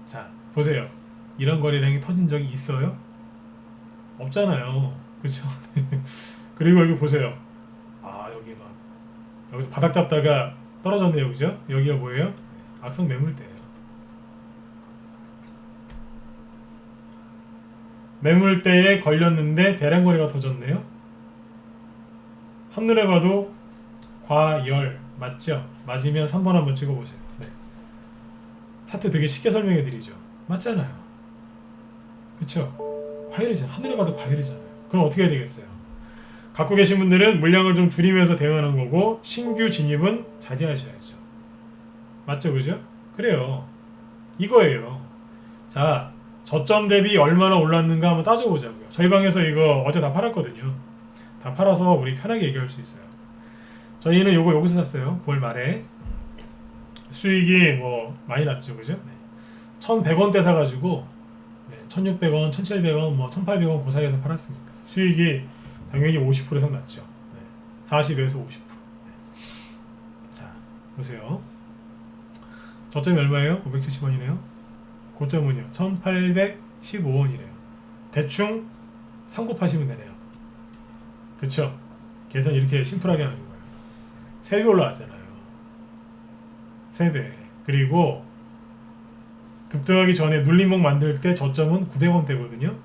자, 보세요. 이런 거래량이 터진 적이 있어요? 없잖아요. 그쵸? 그리고 여기 보세요. 여기 막 여기서 바닥 잡다가 떨어졌네요. 그죠? 여기가 뭐예요? 악성 매물대예요. 매물대에 걸렸는데 대량 거래가 터졌네요. 한눈에 봐도 과열 맞죠? 맞으면 3번 한번 찍어보세요. 네. 차트 되게 쉽게 설명해 드리죠. 맞잖아요. 그쵸? 과열이잖아요. 하늘에 봐도 과열이잖아요. 그럼 어떻게 해야 되겠어요? 갖고 계신 분들은 물량을 좀 줄이면서 대응하는 거고 신규 진입은 자제하셔야죠. 맞죠? 그죠? 그래요. 이거예요. 자, 저점 대비 얼마나 올랐는가 한번 따져보자고요. 저희 방에서 이거 어제 다 팔았거든요. 다 팔아서 우리 편하게 얘기할 수 있어요. 저희는 요거 여기서 샀어요. 9월 말에 수익이 뭐 많이 났죠, 그죠? 네. 1,100원대 사가지고 1,600원, 1,700원, 뭐 1,800원 그 사이에서 팔았으니까 수익이 당연히 50% 이상 났죠. 40에서 50%. 자, 보세요. 저점이 얼마예요? 570원이네요. 고점은요, 1,815원이래요. 대충 3 곱하시면 되네요. 그쵸? 계산 이렇게 심플하게 하는 거예요. 3배 올라왔잖아요. 3배. 그리고 급등하기 전에 눌림목 만들 때 저점은 900원대거든요.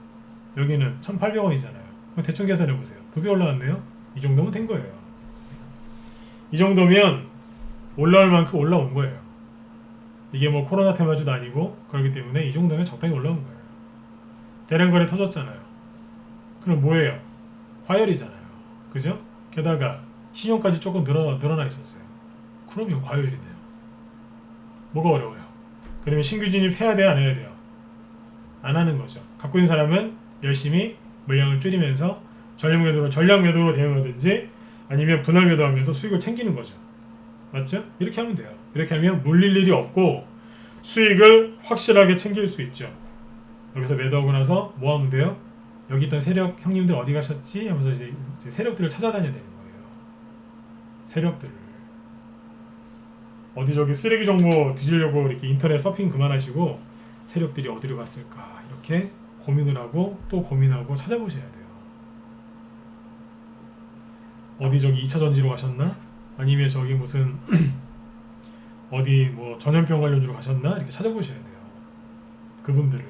여기는 1,800원이잖아요. 대충 계산해 보세요. 2배 올라왔네요. 이 정도면 된 거예요. 이 정도면 올라올 만큼 올라온 거예요. 이게 뭐 코로나 테마주도 아니고 그렇기 때문에 이 정도면 적당히 올라온 거예요. 대량 거래 터졌잖아요. 그럼 뭐예요? 과열이잖아요. 그죠? 게다가 신용까지 조금 늘어나 있었어요. 그러면 과열이네요. 뭐가 어려워요? 그러면 신규 진입해야 돼요? 안 해야 돼요? 안 하는 거죠. 갖고 있는 사람은 열심히 물량을 줄이면서 전략 매도로 대응하든지 아니면 분할 매도하면서 수익을 챙기는 거죠. 맞죠? 이렇게 하면 돼요. 이렇게 하면 물릴 일이 없고 수익을 확실하게 챙길 수 있죠. 여기서 매도하고 나서 뭐 하면 돼요? 여기 있던 세력 형님들 어디 가셨지? 하면서 이제 세력들을 찾아다녀야 되는 거예요. 세력들을 어디 저기 쓰레기 정보 뒤지려고 이렇게 인터넷 서핑 그만하시고 세력들이 어디로 갔을까 이렇게 고민을 하고 또 고민하고 찾아보셔야 돼요. 어디 저기 2차 전지로 가셨나? 아니면 저기 무슨 어디 뭐 전염병 관련주로 가셨나? 이렇게 찾아보셔야 돼요. 그분들을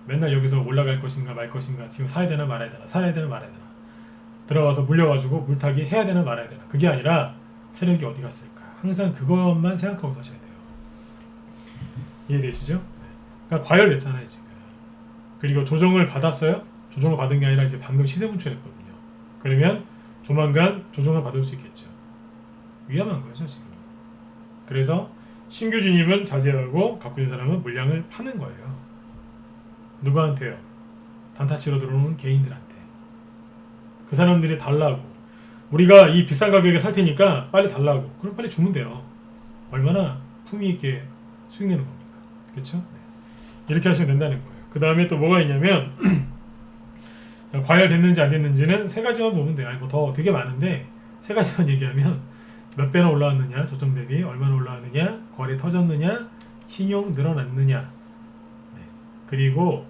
맨날 여기서 올라갈 것인가 말 것인가 지금 사야 되나 말아야 되나 사야 되나 말아야 되나 들어가서 물려가지고 물타기 해야 되나 말아야 되나 그게 아니라 세력이 어디 갔을까 항상 그것만 생각하고 사셔야 돼요. 이해되시죠? 그러니까 과열됐잖아요 지금. 그리고 조정을 받았어요? 조정을 받은 게 아니라 이제 방금 시세 분출했거든요. 그러면 조만간 조정을 받을 수 있겠죠. 위험한 거죠 지금. 그래서 신규 진입은 자제하고 갖고 있는 사람은 물량을 파는 거예요. 누구한테요? 단타치로 들어오는 개인들한테. 그 사람들이 달라고. 우리가 이 비싼 가격에 살 테니까 빨리 달라고. 그럼 빨리 주면 돼요. 얼마나 품위 있게 수익 내는 겁니까? 그렇죠? 네. 이렇게 하시면 된다는 거예요. 그 다음에 또 뭐가 있냐면 과열됐는지 안 됐는지는 세 가지만 보면 돼요. 아니 뭐더 되게 많은데 세 가지만 얘기하면 몇 배나 올라왔느냐, 저점 대비 얼마나 올라왔느냐, 거래 터졌느냐, 신용 늘어났느냐. 네. 그리고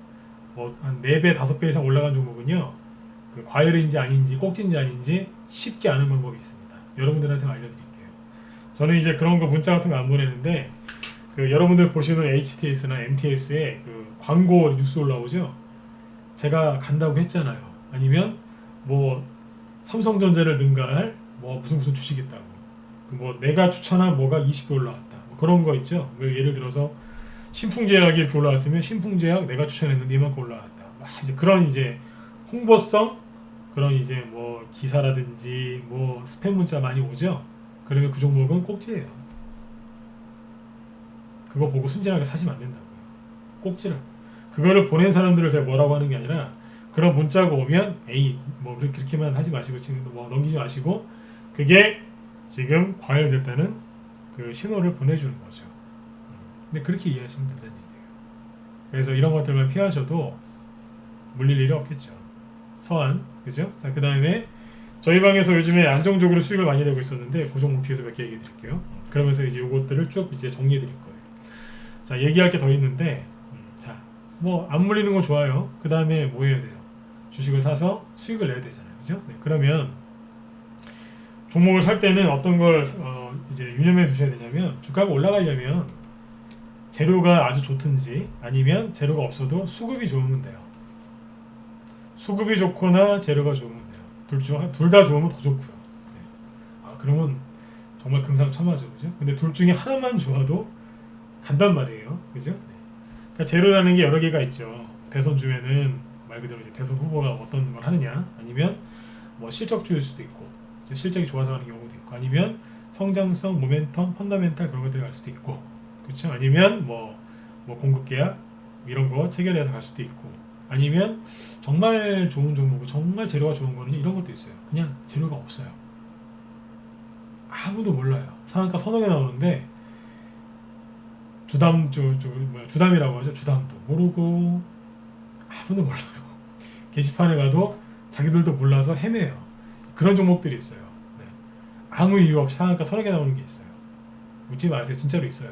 뭐 한 4배, 5배 이상 올라간 종목은요. 그 과열인지 아닌지 꼭지인지 아닌지 쉽게 아는 방법이 있습니다. 여러분들한테 알려드릴게요. 저는 이제 그런 거 문자 같은 거 안 보내는데 그 여러분들 보시는 HTS나 MTS에 그 광고 뉴스 올라오죠. 제가 간다고 했잖아요. 아니면 뭐 삼성전자를 능가할 뭐 무슨 주식 있다고. 뭐 내가 추천한 뭐가 20배 올라왔다. 뭐 그런 거 있죠. 예를 들어서 신풍제약이 이렇게 올라왔으면 신풍제약 내가 추천했는데 이만큼 올라왔다. 막 이제 그런 이제 홍보성 그런 이제 뭐 기사라든지 뭐 스팸 문자 많이 오죠. 그러면 그 종목은 꼭지예요. 그거 보고 순진하게 사시면 안 된다고요. 꼭지를. 그거를 보낸 사람들을 제가 뭐라고 하는 게 아니라 그런 문자가 오면 에이 뭐 그렇게만 하지 마시고 지금 뭐 넘기지 마시고 그게 지금 과열됐다는 그 신호를 보내주는 거죠. 근데 그렇게 이해하시면 된다는 얘기예요. 그래서 이런 것들만 피하셔도 물릴 일이 없겠죠. 서한 그죠? 자, 그 다음에 저희 방에서 요즘에 안정적으로 수익을 많이 내고 있었는데 그 종목 뒤에서 몇 개 얘기해 드릴게요. 그러면서 이제 요것들을 쭉 이제 정리해 드릴 거예요. 자, 얘기할 게 더 있는데 자, 뭐 안 물리는 거 좋아요. 그 다음에 뭐 해야 돼요? 주식을 사서 수익을 내야 되잖아요. 그죠? 네, 그러면 종목을 살 때는 어떤 걸 이제 유념해 두셔야 되냐면 주가가 올라가려면 재료가 아주 좋든지 아니면 재료가 없어도 수급이 좋으면 돼요. 수급이 좋거나 재료가 좋으면 돼요. 둘 다 좋으면 더 좋고요. 네. 아 그러면 정말 금상첨화죠, 그죠? 근데 둘 중에 하나만 좋아도 간단 말이에요, 그죠? 네. 그러니까 재료라는 게 여러 개가 있죠. 대선 주에는 말 그대로 이제 대선 후보가 어떤 걸 하느냐, 아니면 뭐 실적주일 수도 있고, 실적이 좋아서 하는 경우도 있고, 아니면 성장성, 모멘텀, 펀더멘탈 그런 것들이 갈 수도 있고, 그렇죠? 아니면 뭐 공급 계약 이런 거 체결해서 갈 수도 있고. 아니면 정말 좋은 종목, 정말 재료가 좋은 거는 이런 것도 있어요. 그냥 재료가 없어요. 아무도 몰라요. 상한가 서너 개 나오는데 주담이라고 하죠. 주담도 모르고 아무도 몰라요. 게시판에 가도 자기들도 몰라서 헤매요. 그런 종목들이 있어요. 네. 아무 이유 없이 상한가 서너 개 나오는 게 있어요. 묻지 마세요. 진짜로 있어요.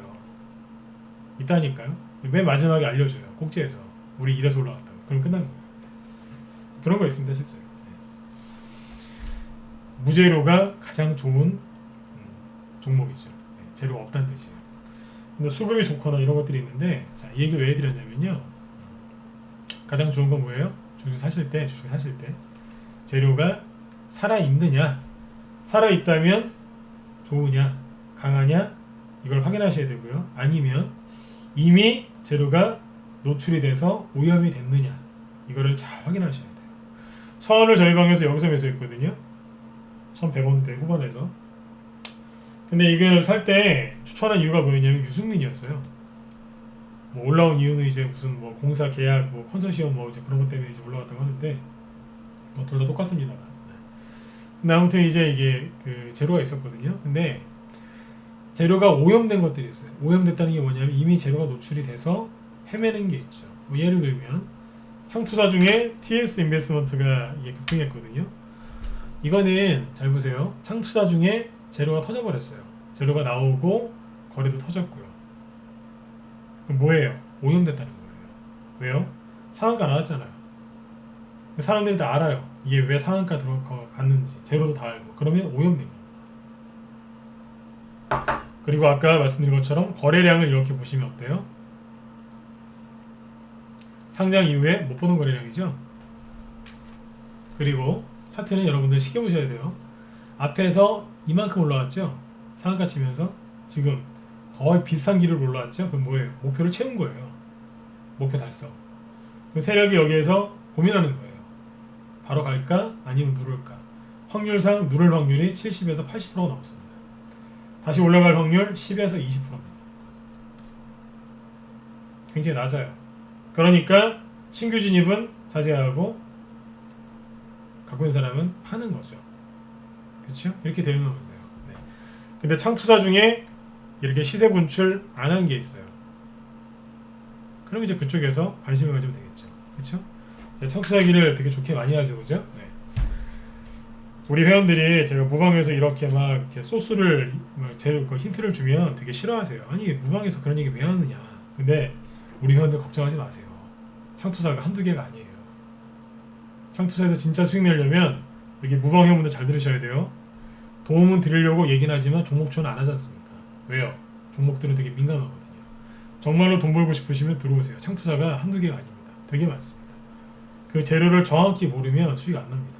있다니까요. 맨 마지막에 알려줘요. 꼭지에서 우리 이래서 올라왔다. 그럼 끝난 거예요. 그런 거 있습니다, 실제로. 무재료가 가장 좋은 종목이죠. 재료가 없다는 뜻이에요. 근데 수급이 좋거나 이런 것들이 있는데, 자, 이 얘기를 왜 해드렸냐면요. 가장 좋은 건 뭐예요? 주식 사실 때 재료가 살아있느냐, 살아있다면 좋으냐, 강하냐, 이걸 확인하셔야 되고요. 아니면 이미 재료가 노출이 돼서 오염이 됐느냐, 이거를 잘 확인하셔야 돼요. 선을 저희 방에서 여기서 매수했거든요. 1,100원대 후반에서. 근데 이걸 살 때 추천한 이유가 뭐였냐면 유승민이었어요. 뭐 올라온 이유는 이제 무슨 뭐 공사 계약, 뭐 컨소시엄 뭐 이제 그런 것 때문에 이제 올라갔다고 하는데 뭐 둘 다 똑같습니다. 근데 아무튼 이제 이게 그 재료가 있었거든요. 근데 재료가 오염된 것들이 있어요. 오염됐다는 게 뭐냐면 이미 재료가 노출이 돼서 헤매는 게 있죠. 뭐 예를 들면 창투사 중에 TS 인베스트먼트가 이게 급등했거든요. 이거는 잘 보세요. 창투사 중에 재료가 터져버렸어요. 재료가 나오고 거래도 터졌고요. 그럼 뭐예요? 오염됐다는 거예요. 왜요? 상한가 나왔잖아요. 사람들이 다 알아요. 이게 왜 상한가 들어갔는지. 재료도 다 알고. 그러면 오염된 겁니다. 그리고 아까 말씀드린 것처럼 거래량을 이렇게 보시면 어때요? 상장 이후에 못 보는 거래량이죠. 그리고 차트는 여러분들 신경 보셔야 돼요. 앞에서 이만큼 올라왔죠. 상한가 치면서 지금 거의 비슷한 길을 올라왔죠. 그럼 뭐예요? 목표를 채운 거예요. 목표 달성. 세력이 여기에서 고민하는 거예요. 바로 갈까? 아니면 누를까? 확률상 누를 확률이 70에서 80%가 넘습니다. 다시 올라갈 확률 10에서 20%입니다. 굉장히 낮아요. 그러니까 신규 진입은 자제하고 갖고 있는 사람은 파는 거죠. 그렇죠? 이렇게 대응하면 돼요. 네. 근데 창투자 중에 이렇게 시세 분출 안 한 게 있어요. 그럼 이제 그쪽에서 관심을 가지면 되겠죠. 그렇죠? 창투자기를 되게 좋게 많이 하죠, 그죠? 네. 우리 회원들이 제가 무방에서 이렇게 막 이렇게 소스를 재료 힌트를 주면 되게 싫어하세요. 아니 무방에서 그런 얘기 왜 하느냐. 근데 우리 회원들 걱정하지 마세요. 창투자가 한두 개가 아니에요. 창투자에서 진짜 수익 내려면 여기 무방 회원분들 잘 들으셔야 돼요. 도움은 드리려고 얘기는 하지만 종목 추천 안 하지 않습니까? 왜요? 종목들은 되게 민감하거든요. 정말로 돈 벌고 싶으시면 들어오세요. 창투자가 한두 개가 아닙니다. 되게 많습니다. 그 재료를 정확히 모르면 수익 안 납니다.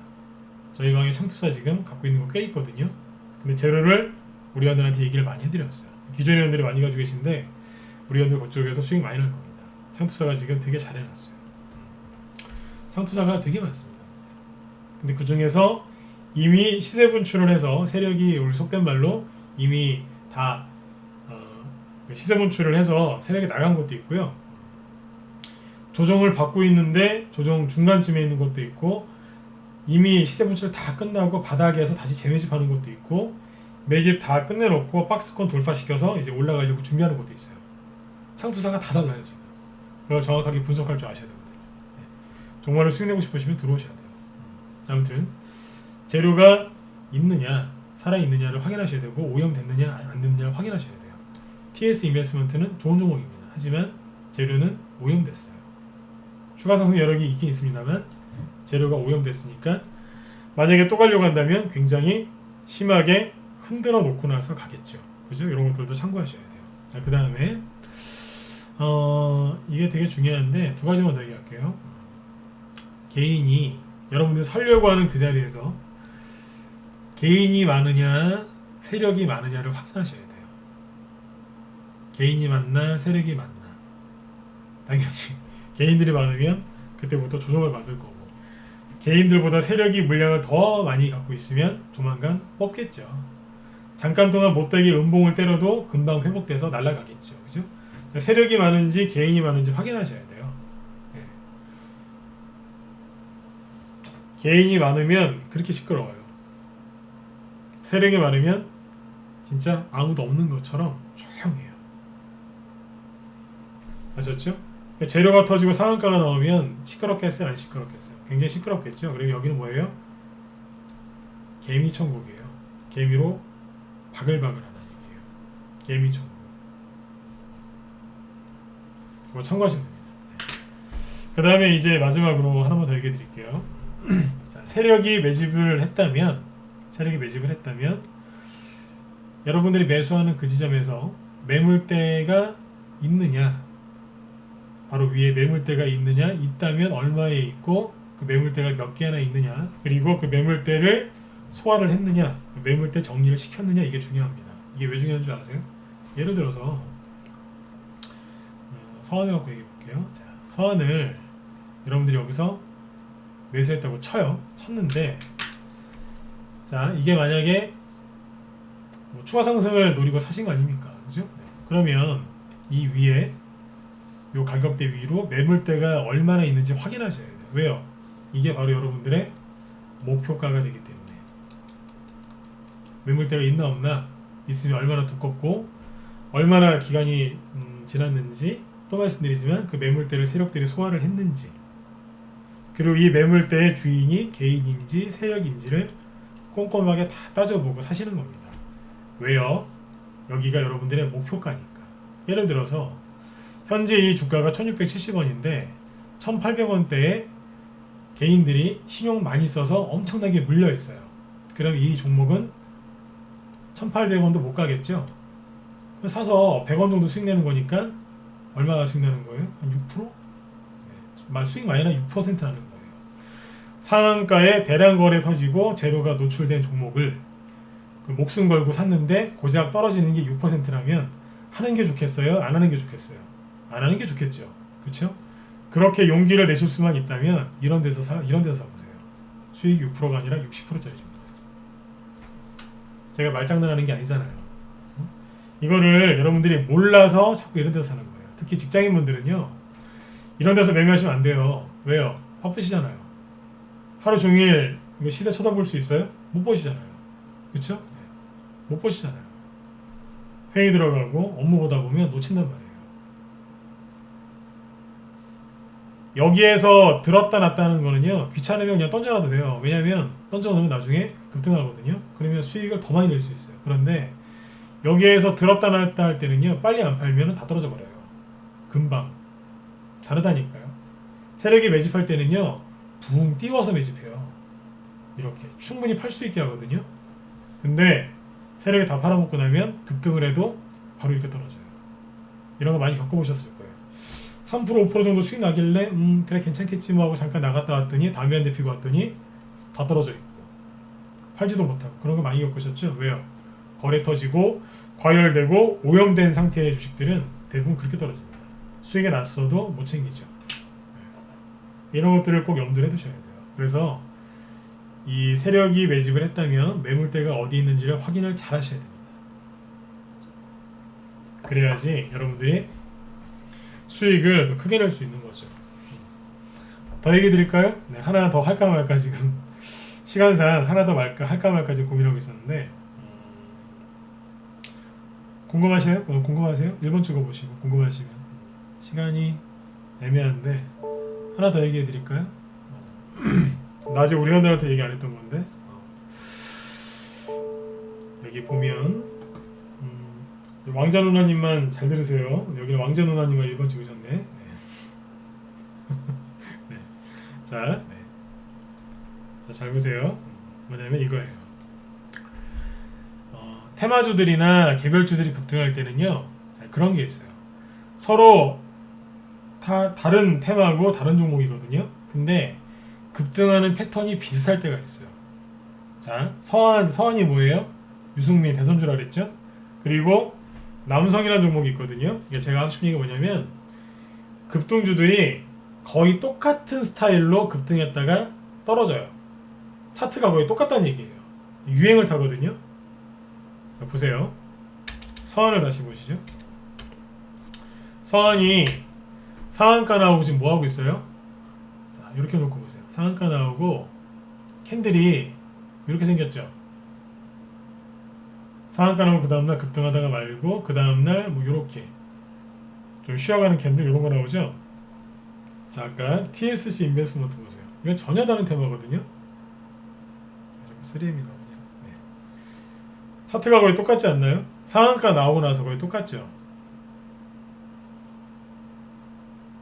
저희 방에 창투자 지금 갖고 있는 거 꽤 있거든요. 근데 재료를 우리 회원들한테 얘기를 많이 해드렸어요. 기존 회원들이 많이 가지고 계신데 우리 회원들 그쪽에서 수익 많이 날 겁니다. 창투자가 지금 되게 잘 해놨어요. 창투자가 되게 많습니다. 근데 그 중에서 이미 시세 분출을 해서 세력이 우리 속된 말로 이미 다 시세 분출을 해서 세력이 나간 것도 있고요. 조정을 받고 있는데 조정 중간쯤에 있는 것도 있고 이미 시세 분출 다 끝나고 바닥에서 다시 재매집하는 것도 있고 매집 다 끝내놓고 박스권 돌파시켜서 이제 올라가려고 준비하는 것도 있어요. 창투사가 다 달라요 지금. 그걸 정확하게 분석할 줄 아셔야 됩니다. 네. 정말로 수익 내고 싶으시면 들어오셔야 돼요. 아무튼 재료가 있느냐 살아있느냐를 확인하셔야 되고 오염됐느냐 안 됐느냐를 확인하셔야 돼요. TS 인베스트먼트는 좋은 종목입니다. 하지만 재료는 오염됐어요. 추가 상승 여력이 있긴 있습니다만 재료가 오염됐으니까 만약에 또 가려고 한다면 굉장히 심하게 흔들어 놓고 나서 가겠죠. 그죠? 이런 것들도 참고하셔야 돼요. 자, 그 다음에 이게 되게 중요한데 두 가지만 더 얘기할게요. 개인이 여러분들 살려고 하는 그 자리에서 개인이 많으냐 세력이 많으냐를 확인하셔야 돼요. 개인이 많나 세력이 많나. 당연히 개인들이 많으면 그때부터 조정을 받을 거고 개인들보다 세력이 물량을 더 많이 갖고 있으면 조만간 뽑겠죠. 잠깐 동안 못되게 음봉을 때려도 금방 회복돼서 날아가겠죠. 그죠? 그러니까 세력이 많은지 개인이 많은지 확인하셔야 돼요. 네. 개인이 많으면 그렇게 시끄러워요. 세력이 많으면 진짜 아무도 없는 것처럼 조용해요. 아셨죠? 재료가 터지고 상한가가 나오면 시끄럽겠어요? 안 시끄럽겠어요? 굉장히 시끄럽겠죠? 그리고 여기는 뭐예요? 개미 천국이에요. 개미로 바글바글하다는 얘기예요. 개미 천국. 그거 참고하시면 됩니다. 그 다음에 이제 마지막으로 하나만 더 얘기해 드릴게요. 자, 세력이 매집을 했다면 여러분들이 매수하는 그 지점에서 매물대가 있느냐 바로 위에 매물대가 있느냐 있다면 얼마에 있고 그 매물대가 몇 개나 있느냐 그리고 그 매물대를 소화를 했느냐 매물대 정리를 시켰느냐 이게 중요합니다. 이게 왜 중요한 줄 아세요? 예를 들어서 서한을 갖고 얘기해 볼게요. 자, 서한을 여러분들이 여기서 매수했다고 쳤는데 자 이게 만약에 뭐 추가 상승을 노리고 사신 거 아닙니까? 그죠? 네. 그러면 이 위에 요 가격대 위로 매물대가 얼마나 있는지 확인하셔야 돼요. 왜요? 이게 바로 여러분들의 목표가가 되기 때문에 매물대가 있나 없나 있으면 얼마나 두껍고 얼마나 기간이 지났는지 또 말씀드리지만 그 매물대를 세력들이 소화를 했는지 그리고 이 매물대의 주인이 개인인지 세력인지를 꼼꼼하게 다 따져보고 사시는 겁니다. 왜요? 여기가 여러분들의 목표가니까. 예를 들어서 현재 이 주가가 1670원인데 1800원대에 개인들이 신용 많이 써서 엄청나게 물려 있어요. 그럼 이 종목은 1800원도 못 가겠죠? 사서 100원 정도 수익 내는 거니까 얼마나 수익 내는 거예요? 한 6%? 네. 수익 많이 나 6% 나는 거예요. 상한가에 대량 거래 터지고 재료가 노출된 종목을 그 목숨 걸고 샀는데 고작 떨어지는 게 6%라면 하는 게 좋겠어요? 안 하는 게 좋겠어요? 안 하는 게 좋겠죠. 그렇죠? 그렇게 용기를 내실 수만 있다면 이런 데서 사보세요. 수익 6%가 아니라 60%짜리 줍니다. 제가 말장난하는 게 아니잖아요. 이거를 여러분들이 몰라서 자꾸 이런 데서 사는 거예요. 특히 직장인분들은요. 이런 데서 매매하시면 안 돼요. 왜요? 바쁘시잖아요. 하루 종일 이거 시세 쳐다볼 수 있어요? 못 보시잖아요. 그렇죠? 네. 못 보시잖아요. 회의 들어가고 업무 보다 보면 놓친단 말이에요. 여기에서 들었다 놨다 하는 거는요, 귀찮으면 그냥 던져놔도 돼요. 왜냐면 던져놓으면 나중에 급등하거든요. 그러면 수익을 더 많이 낼 수 있어요. 그런데 여기에서 들었다 놨다 할 때는요, 빨리 안 팔면 다 떨어져 버려요. 금방. 다르다니까요. 세력이 매집할 때는요, 붕 띄워서 매집해요. 이렇게 충분히 팔 수 있게 하거든요. 근데 세력이 다 팔아먹고 나면 급등을 해도 바로 이렇게 떨어져요. 이런 거 많이 겪어보셨을 거예요. 3% 5% 정도 수익 나길래 그래 괜찮겠지 뭐 하고 잠깐 나갔다 왔더니 다음에 한 대 피고 왔더니 다 떨어져 있고 팔지도 못하고 그런 거 많이 겪으셨죠? 왜요? 거래 터지고 과열되고 오염된 상태의 주식들은 대부분 그렇게 떨어집니다. 수익이 났어도 못 챙기죠. 이런 것들을 꼭 염두에 두셔야 돼요. 그래서 이 세력이 매집을 했다면 매물대가 어디 있는지를 확인을 잘 하셔야 됩니다. 그래야지 여러분들이 수익을 더 크게 낼 수 있는 거죠. 더 얘기 드릴까요? 네, 하나 더 할까 말까 지금 시간상 하나 더 할까 말까 지금 고민하고 있었는데 궁금하세요? 궁금하세요? 1번 찍어보시고 궁금하시면 시간이 애매한데 하나 더 얘기해 드릴까요? 낮에 우리 회원들한테 얘기 안 했던 건데 여기 보면 왕자 누나님만 잘 들으세요. 여기는 왕자 누나님만 1번 찍으셨네. 네. 네. 자, 네. 자, 잘 보세요. 뭐냐면 이거예요. 테마주들이나 개별주들이 급등할 때는요, 그런 게 있어요. 서로 다른 테마고 다른 종목이거든요. 근데 급등하는 패턴이 비슷할 때가 있어요. 자, 서한이 뭐예요? 유승민 대선주라 그랬죠? 그리고 남성이라는 종목이 있거든요. 제가 하고 싶은 얘기가 뭐냐면 급등주들이 거의 똑같은 스타일로 급등했다가 떨어져요. 차트가 거의 똑같다는 얘기예요. 유행을 타거든요. 자, 보세요. 서한을 다시 보시죠. 서한이 상한가 나오고 지금 뭐 하고 있어요? 자, 이렇게 놓고 보세요. 상한가 나오고 캔들이 이렇게 생겼죠. 상한가 나오고 그 다음날 급등하다가 말고 그 다음날 뭐 요렇게 좀 쉬어가는 캔들 이런 거 나오죠. 자, 아까 TSC 인베스트먼트 보세요. 이건 전혀 다른 테마거든요. 3M이 나오냐. 네. 차트가 거의 똑같지 않나요? 상한가 나오고 나서 거의 똑같죠.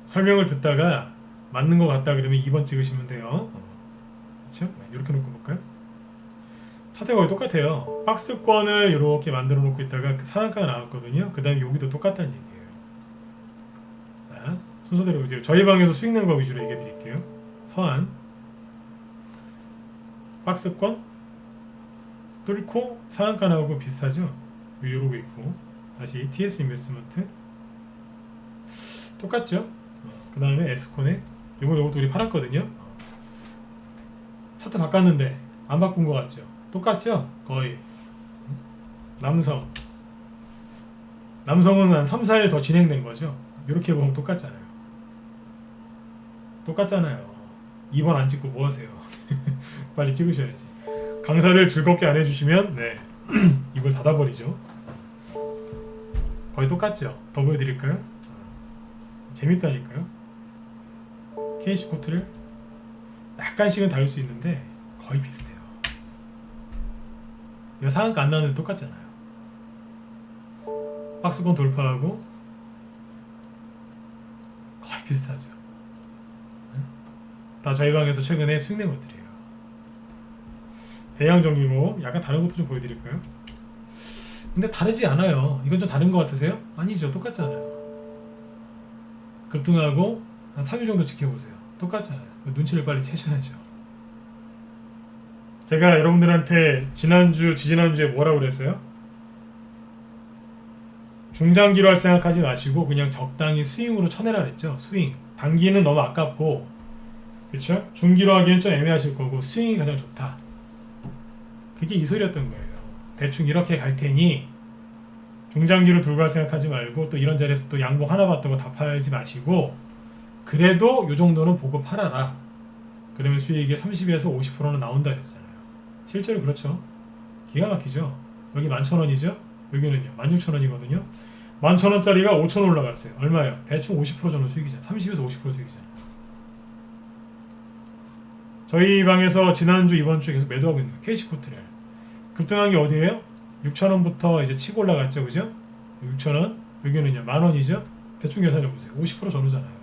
설명을 듣다가 맞는 것 같다 그러면 2번 찍으시면 돼요. 그렇죠? 네, 이렇게 놓고 볼까요? 차트가 거의 똑같아요. 박스권을 이렇게 만들어 놓고 있다가 그 상한가가 나왔거든요. 그 다음에 여기도 똑같다는 얘기예요. 자, 순서대로 이제 저희 방에서 수익 낸 거 위주로 얘기해 드릴게요. 서한 박스권 뚫고 상한가 나오고 비슷하죠? 이러고 있고 다시 TS 인베스트먼트 똑같죠? 그 다음에 에스코넥 요것도 우리 팔았거든요. 차트 바꿨는데 안 바꾼 것 같죠? 똑같죠? 거의. 남성은 한 3, 4일 더 진행된 거죠. 이렇게 보면 똑같잖아요. 2번 안 찍고 뭐 하세요? 빨리 찍으셔야지. 강사를 즐겁게 안 해주시면 네 입을 닫아버리죠. 거의 똑같죠? 더 보여드릴까요? 재밌다니까요. KC 코트를 약간씩은 다를 수 있는데 거의 비슷해요. 이거 상한가 안 나왔는데 똑같잖아요. 박스권 돌파하고 거의 비슷하죠. 다 저희 방에서 최근에 수익 낸 것들이에요. 대양 정리로 약간 다른 것도 좀 보여드릴까요? 근데 다르지 않아요. 이건 좀 다른 것 같으세요? 아니죠. 똑같잖아요. 급등하고 한 3일 정도 지켜보세요. 똑같잖아요. 눈치를 빨리 채셔야죠. 제가 여러분들한테 지지난주에 뭐라고 그랬어요? 중장기로 할 생각하지 마시고 그냥 적당히 스윙으로 쳐내라 그랬죠. 스윙. 단기는 너무 아깝고 그렇죠? 중기로 하기엔 좀 애매하실 거고 스윙이 가장 좋다. 그게 이 소리였던 거예요. 대충 이렇게 갈 테니 중장기로 들고 갈 생각하지 말고 또 이런 자리에서 또 양봉 하나 봤다고 다 팔지 마시고 그래도 요 정도는 보고 팔아라. 그러면 수익이 30에서 50%는 나온다 그랬잖아요. 실제로 그렇죠. 기가 막히죠. 여기 11,000원이죠. 여기는요 16,000원이거든요. 11,000원짜리가 5,000원 올라갔어요. 얼마예요? 대충 50% 정도 수익이잖아요. 30에서 50% 수익이잖아요. 저희 방에서 지난주 이번주에 계속 매도하고 있는 거예요. KC코트를 급등한 게 어디예요? 6,000원부터 이제 치고 올라갔죠, 그죠? 6,000원 여기는요 10,000원이죠. 대충 계산해 보세요. 50% 전후잖아요.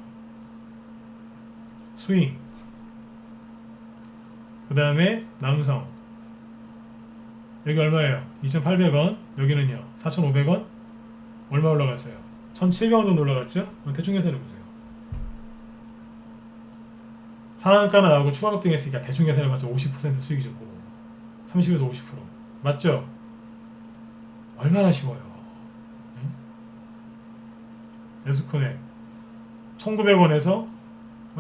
스윙. 그 다음에 남성 여기 얼마예요? 2,800원. 여기는요 4,500원. 얼마 올라갔어요? 1,700원 정도 올라갔죠? 대충 계산해 보세요. 상한가나 나오고 추가 급등했으니까 대충 계산해봤자 50% 수익이죠. 30에서 50% 맞죠? 얼마나 쉬워요. 응? 에스코넥 1,900원에서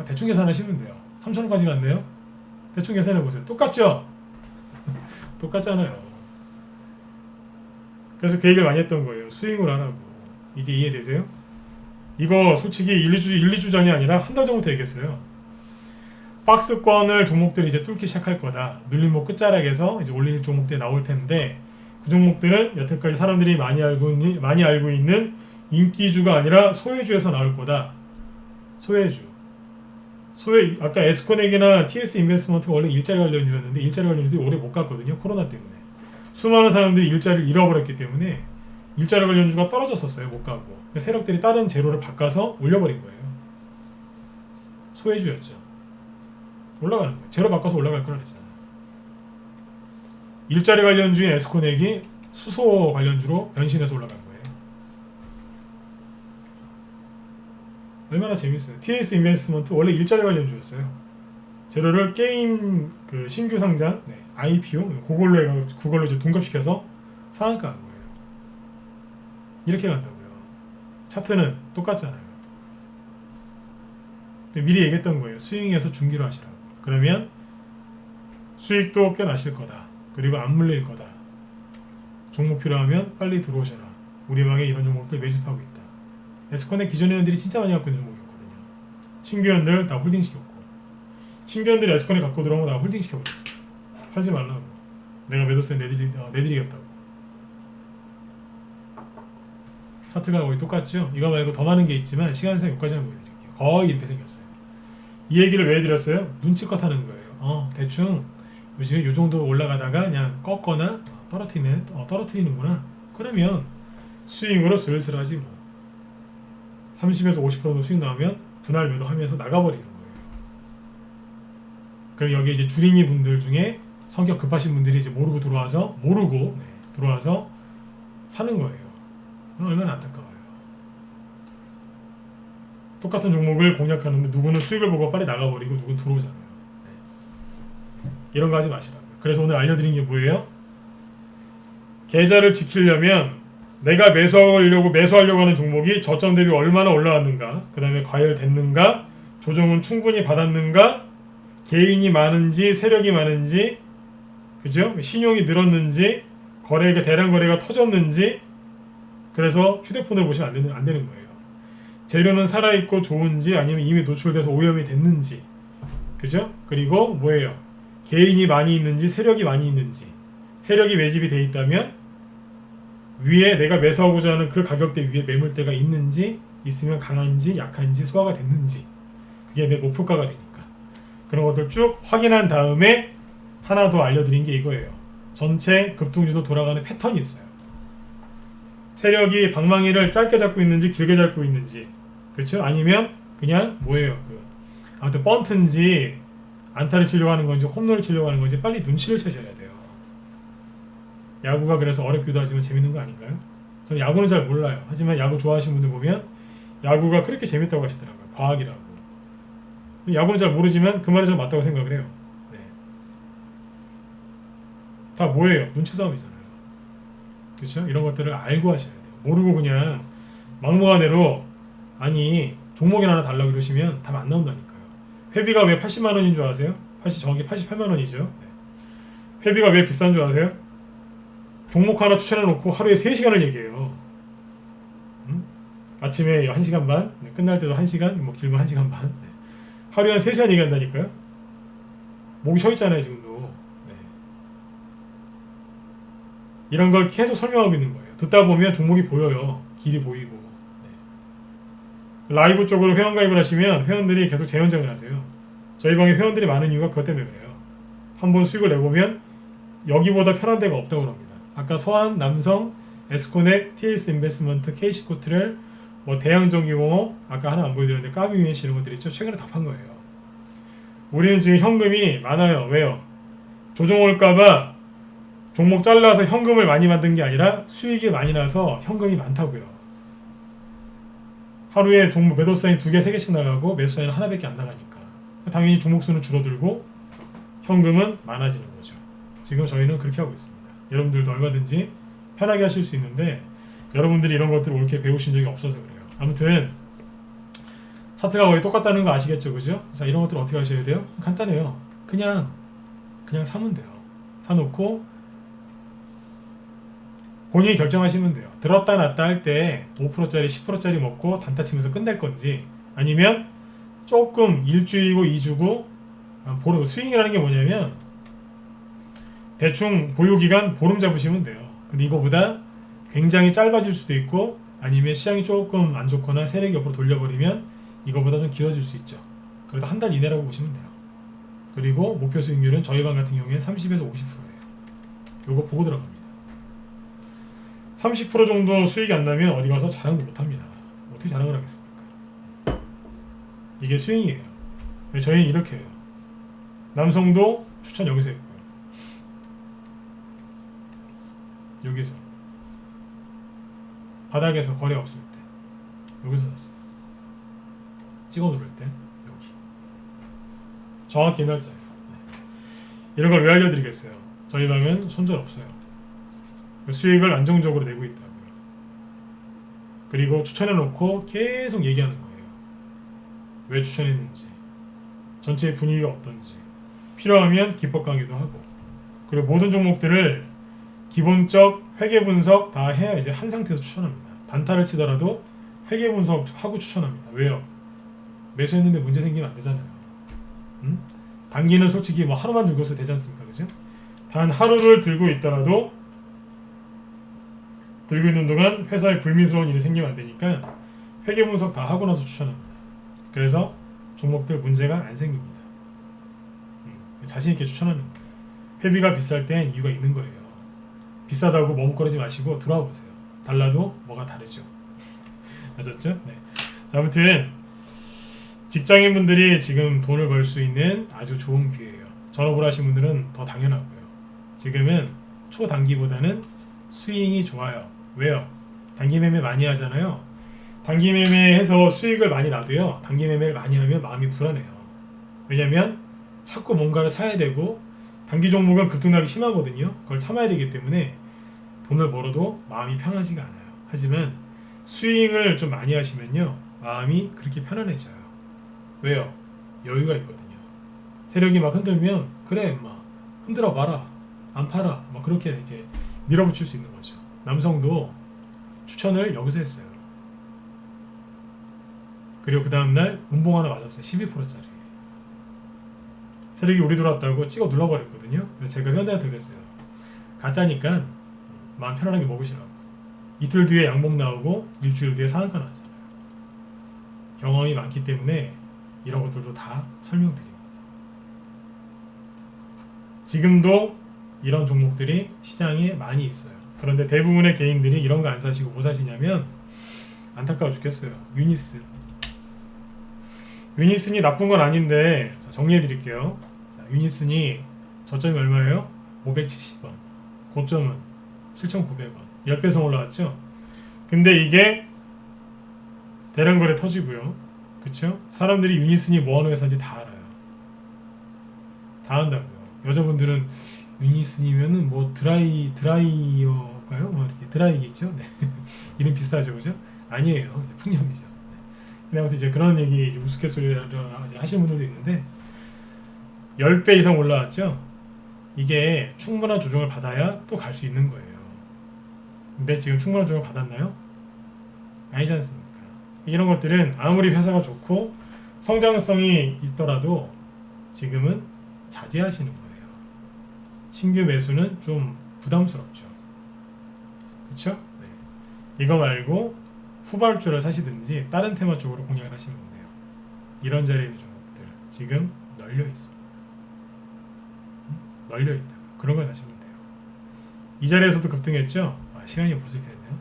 대충 계산하시면 돼요. 3,000원까지 갔네요. 대충 계산해보세요. 똑같죠? 똑같잖아요. 그래서 그 얘기를 많이 했던 거예요. 스윙을 하라고. 이제 이해되세요? 이거 솔직히 1-2주 전이 아니라 한 달 전부터 얘기했어요. 박스권을 종목들이 이제 뚫기 시작할 거다. 눌림목 끝자락에서 이제 올릴 종목들이 나올 텐데 그 종목들은 여태까지 사람들이 많이 알고 있는 인기주가 아니라 소외주에서 나올 거다. 소외주. 아까 에스코넥이나 TS 인베스트먼트가 원래 일자리 관련주였는데 일자리 관련주들이 오래 못 갔거든요. 코로나 때문에. 수많은 사람들이 일자리를 잃어버렸기 때문에 일자리 관련주가 떨어졌었어요. 못 가고. 세력들이 다른 재료를 바꿔서 올려버린 거예요. 소외주였죠. 올라가는 거예요. 재료 바꿔서 올라갈 거라 그랬잖아요. 일자리 관련주인 에스코넥이 수소 관련주로 변신해서 올라간 거예요. 얼마나 재밌어요. TS 인베스트먼트 원래 일자리 관련주였어요. 재료를 게임 그 신규 상장 IPO 그걸로 이제 둔갑시켜서 상한가 한 거예요. 이렇게 간다고요. 차트는 똑같잖아요. 미리 얘기했던 거예요. 스윙에서 중기로 하시라고. 그러면 수익도 꽤 나실 거다. 그리고 안 물릴 거다. 종목 필요하면 빨리 들어오셔라. 우리 방에 이런 종목들 매집하고 있다. 에스코넥 기존 회원들이 진짜 많이 갖고 있는 종목이었거든요. 신규 회원들 다 홀딩 시켰고 신규 회원들이 에스코넥 갖고 들어오면 다 홀딩 시켜버렸어. 팔지 말라고. 내가 매도세 내드리겠다고. 차트가 거의 똑같죠? 이거 말고 더 많은 게 있지만 시간상 여기까지만 보여드릴게요. 거의 이렇게 생겼어요. 이 얘기를 왜 드렸어요? 눈치껏 하는 거예요. 대충 요즘 요 정도 올라가다가 그냥 꺾거나 떨어뜨리는구나. 그러면 스윙으로 슬슬 하지 뭐. 30에서 50% 정도 수익 나오면 분할 매도하면서 나가버리는 거예요. 그럼 여기 이제 주린이 분들 중에 성격 급하신 분들이 이제 모르고 들어와서 사는 거예요. 얼마나 안타까워요. 똑같은 종목을 공략하는데 누구는 수익을 보고 빨리 나가버리고 누구는 들어오잖아요. 이런 거 하지 마시라고요. 그래서 오늘 알려드린 게 뭐예요? 계좌를 지키려면 내가 매수하려고 하는 종목이 저점 대비 얼마나 올라왔는가, 그 다음에 과열됐는가, 조정은 충분히 받았는가, 개인이 많은지 세력이 많은지, 그죠? 신용이 늘었는지, 대량 거래가 터졌는지. 그래서 휴대폰을 보시면 안 되는 거예요. 재료는 살아있고 좋은지 아니면 이미 노출돼서 오염이 됐는지, 그죠? 그리고 뭐예요? 개인이 많이 있는지 세력이 많이 있는지. 세력이 매집이 돼 있다면 위에 내가 매수하고자 하는 그 가격대 위에 매물대가 있는지, 있으면 강한지 약한지 소화가 됐는지, 그게 내 목표가가 되니까 그런 것들 쭉 확인한 다음에 하나 더 알려드린 게 이거예요. 전체 급등주도 돌아가는 패턴이 있어요. 세력이 방망이를 짧게 잡고 있는지 길게 잡고 있는지, 그렇죠? 아니면 그냥 뭐예요? 아무튼 번트인지 안타를 치려고 하는 건지 홈런을 치려고 하는 건지 빨리 눈치를 채셔야 돼요. 야구가 그래서 어렵기도 하지만 재밌는 거 아닌가요? 저는 야구는 잘 몰라요. 하지만 야구 좋아하시는 분들 보면 야구가 그렇게 재밌다고 하시더라고요. 과학이라고. 야구는 잘 모르지만 그 말이 좀 맞다고 생각을 해요. 네. 다 뭐예요? 눈치 싸움이잖아요. 그렇죠? 이런 것들을 알고 하셔야 돼요. 모르고 그냥 막무가내로 아니 종목이나 하나 달라고 그러시면 답 안 나온다니까요. 회비가 왜 80만 원인 줄 아세요? 정확히 88만 원이죠. 네. 회비가 왜 비싼 줄 아세요? 종목 하나 추천해놓고 하루에 3시간을 얘기해요. 아침에 1시간 반, 네. 끝날 때도 1시간, 뭐 길면 1시간 반. 네. 하루에 한 3시간 얘기한다니까요. 목이 서 있잖아요 지금도. 네. 이런 걸 계속 설명하고 있는 거예요. 듣다 보면 종목이 보여요. 길이 보이고. 네. 라이브 쪽으로 회원가입을 하시면 회원들이 계속 재연장을 하세요. 저희 방에 회원들이 많은 이유가 그것 때문에 그래요. 한번 수익을 내보면 여기보다 편한 데가 없다고 합니다. 아까 서한, 남성, 에스코넥, TS 인베스트먼트, KC코트를 뭐 대양전기공업 아까 하나 안 보여드렸는데 까미유엔씨 이런 것들 있죠. 최근에 다 판 거예요. 우리는 지금 현금이 많아요. 왜요? 조정 올까봐 종목 잘라서 현금을 많이 만든 게 아니라 수익이 많이 나서 현금이 많다고요. 하루에 종목 매도 사인 2개, 3개씩 나가고 매수 사인은 하나밖에 안 나가니까 당연히 종목 수는 줄어들고 현금은 많아지는 거죠. 지금 저희는 그렇게 하고 있습니다. 여러분들도 얼마든지 편하게 하실 수 있는데 여러분들이 이런 것들을 옳게 배우신 적이 없어서 그래요. 아무튼 차트가 거의 똑같다는 거 아시겠죠, 그죠? 자, 이런 것들 어떻게 하셔야 돼요? 간단해요. 그냥 사면 돼요. 사놓고 본인이 결정하시면 돼요. 들었다 놨다 할 때 5%짜리 10%짜리 먹고 단타 치면서 끝낼 건지 아니면 조금 일주일이고 2주고 보름 스윙이라는 게 뭐냐면 대충 보유기간 보름 잡으시면 돼요. 근데 이거보다 굉장히 짧아질 수도 있고 아니면 시장이 조금 안 좋거나 세력이 옆으로 돌려버리면 이거보다 좀 길어질 수 있죠. 그래도 한 달 이내라고 보시면 돼요. 그리고 목표 수익률은 저희 방 같은 경우에는 30에서 50%예요. 요거 보고 들어갑니다. 30% 정도 수익이 안 나면 어디 가서 자랑도 못합니다. 어떻게 자랑을 하겠습니까? 이게 스윙이에요. 저희는 이렇게 해요. 남성도 추천 여기서 했고요. 여기서 바닥에서 거래 없을 때 여기서 샀어요. 찍어 누를 때 여기 정확히 날짜예요. 이런 걸 왜 알려드리겠어요? 저희 방은 손절 없어요. 수익을 안정적으로 내고 있다고요. 그리고 추천해놓고 계속 얘기하는 거예요. 왜 추천했는지, 전체의 분위기가 어떤지, 필요하면 기법 강의도 하고, 그리고 모든 종목들을 기본적 회계 분석 다 해야 이제 한 상태에서 추천합니다. 단타를 치더라도 회계 분석하고 추천합니다. 왜요? 매수했는데 문제 생기면 안 되잖아요. 단기는 솔직히 뭐 하루만 들고 있어도 되지 않습니까? 그죠? 단 하루를 들고 있더라도 들고 있는 동안 회사에 불미스러운 일이 생기면 안 되니까 회계 분석 다 하고 나서 추천합니다. 그래서 종목들 문제가 안 생깁니다. 자신 있게 추천하는 거예요. 회비가 비쌀 땐 이유가 있는 거예요. 비싸다고 머뭇거리지 마시고 들어와 보세요. 달라도 뭐가 다르죠. 아셨죠? 네. 자, 아무튼 직장인분들이 지금 돈을 벌 수 있는 아주 좋은 기회예요. 전업을 하신 분들은 더 당연하고요. 지금은 초단기보다는 스윙이 좋아요. 왜요? 단기 매매 많이 하잖아요. 단기 매매해서 수익을 많이 나도요. 단기 매매를 많이 하면 마음이 불안해요. 왜냐면 자꾸 뭔가를 사야 되고 단기 종목은 급등락이 심하거든요. 그걸 참아야 되기 때문에 돈을 벌어도 마음이 편하지가 않아요. 하지만 스윙을 좀 많이 하시면요. 마음이 그렇게 편안해져요. 왜요? 여유가 있거든요. 세력이 막 흔들면 그래 인마 흔들어 봐라. 안 팔아. 막 그렇게 이제 밀어붙일 수 있는 거죠. 남성도 추천을 여기서 했어요. 그리고 그 다음날 운봉 하나 맞았어요. 12%짜리. 세력이 우리 들어왔다고 찍어 눌러버렸거든요. 그래서 제가 현대한테 그랬어요. 가짜니까 마음 편안하게 먹으시라고. 이틀 뒤에 양봉 나오고 일주일 뒤에 상한가 나왔잖아요. 경험이 많기 때문에 이런 것들도 다 설명드립니다. 지금도 이런 종목들이 시장에 많이 있어요. 그런데 대부분의 개인들이 이런 거 안 사시고 뭐 사시냐면 안타까워 죽겠어요. 유니슨이 나쁜 건 아닌데 정리해 드릴게요. 유니슨이 저점이 얼마예요? 570원. 고점은 7,900원. 10배속 올라왔죠? 근데 이게 대량 거래 터지고요. 그쵸? 사람들이 유니슨이 뭐 하는 회사인지 다 알아요. 다 안다고요. 여자분들은 유니슨이면은 뭐 드라이어가요? 뭐 이렇게 드라이기죠? 네. 이름 비슷하죠, 그죠? 아니에요. 풍념이죠. 네. 아무튼 이제 그런 얘기 이제 우스갯소리를 하시는 분들도 있는데 10배 이상 올라왔죠? 이게 충분한 조정을 받아야 또 갈 수 있는 거예요. 근데 지금 충분한 조정을 받았나요? 아니지 않습니까? 이런 것들은 아무리 회사가 좋고 성장성이 있더라도 지금은 자제하시는 거예요. 신규 매수는 좀 부담스럽죠. 그렇죠? 네. 이거 말고 후발주를 사시든지 다른 테마 쪽으로 공략을 하시면 돼요. 이런 자리에 있는 종목들 지금 널려 있습니다. 널려 있다. 그런 걸 가시면 돼요. 이 자리에서도 급등했죠. 시간이 벌써 이렇게 됐네요.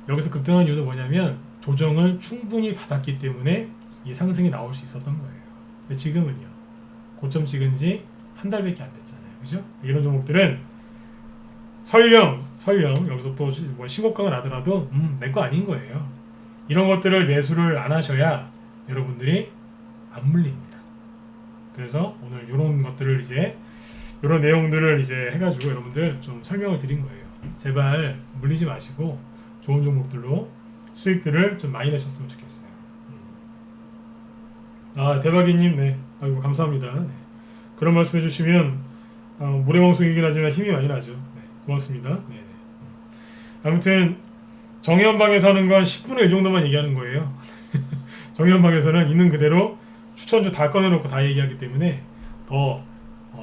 여기서 급등한 이유는 뭐냐면 조정을 충분히 받았기 때문에 이 상승이 나올 수 있었던 거예요. 근데 지금은요. 고점 찍은 지 한 달밖에 안 됐잖아요. 그죠? 이런 종목들은 설령 여기서 또 뭐 신고가가 나더라도 내 거 아닌 거예요. 이런 것들을 매수를 안 하셔야 여러분들이 안 물립니다. 그래서 오늘 이런 것들을 이제 이런 내용들을 이제 해가지고 여러분들 좀 설명을 드린 거예요. 제발 물리지 마시고 좋은 종목들로 수익들을 좀 많이 내셨으면 좋겠어요. 대박이님, 네, 아이고 감사합니다. 네. 그런 말씀해 주시면 무례방송이긴 하지만 힘이 많이 나죠. 네, 고맙습니다. 네. 아무튼 정의연방에서 하는 건 10분의 1 정도만 얘기하는 거예요. 정의연방에서는 있는 그대로 추천주 다 꺼내놓고 다 얘기하기 때문에 더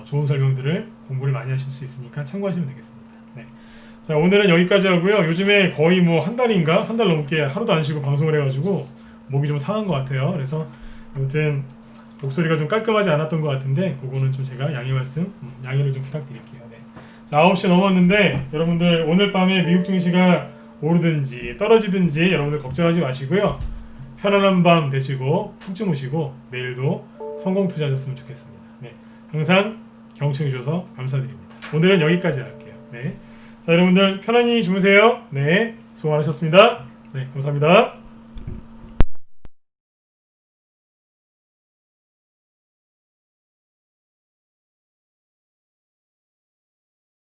좋은 설명들을 공부를 많이 하실 수 있으니까 참고하시면 되겠습니다. 네. 자, 오늘은 여기까지 하고요. 요즘에 거의 뭐 한 달 넘게 하루도 안 쉬고 방송을 해가지고 목이 좀 상한 것 같아요. 그래서 아무튼 목소리가 좀 깔끔하지 않았던 것 같은데 그거는 좀 제가 양해를 좀 부탁드릴게요. 네. 자, 9시 넘었는데 여러분들 오늘 밤에 미국 증시가 오르든지 떨어지든지 여러분들 걱정하지 마시고요. 편안한 밤 되시고 푹 주무시고 내일도 성공 투자하셨으면 좋겠습니다. 네. 항상 경청해 주셔서 감사드립니다. 오늘은 여기까지 할게요. 네. 자, 여러분들 편안히 주무세요. 네. 수고 많으셨습니다. 네, 감사합니다.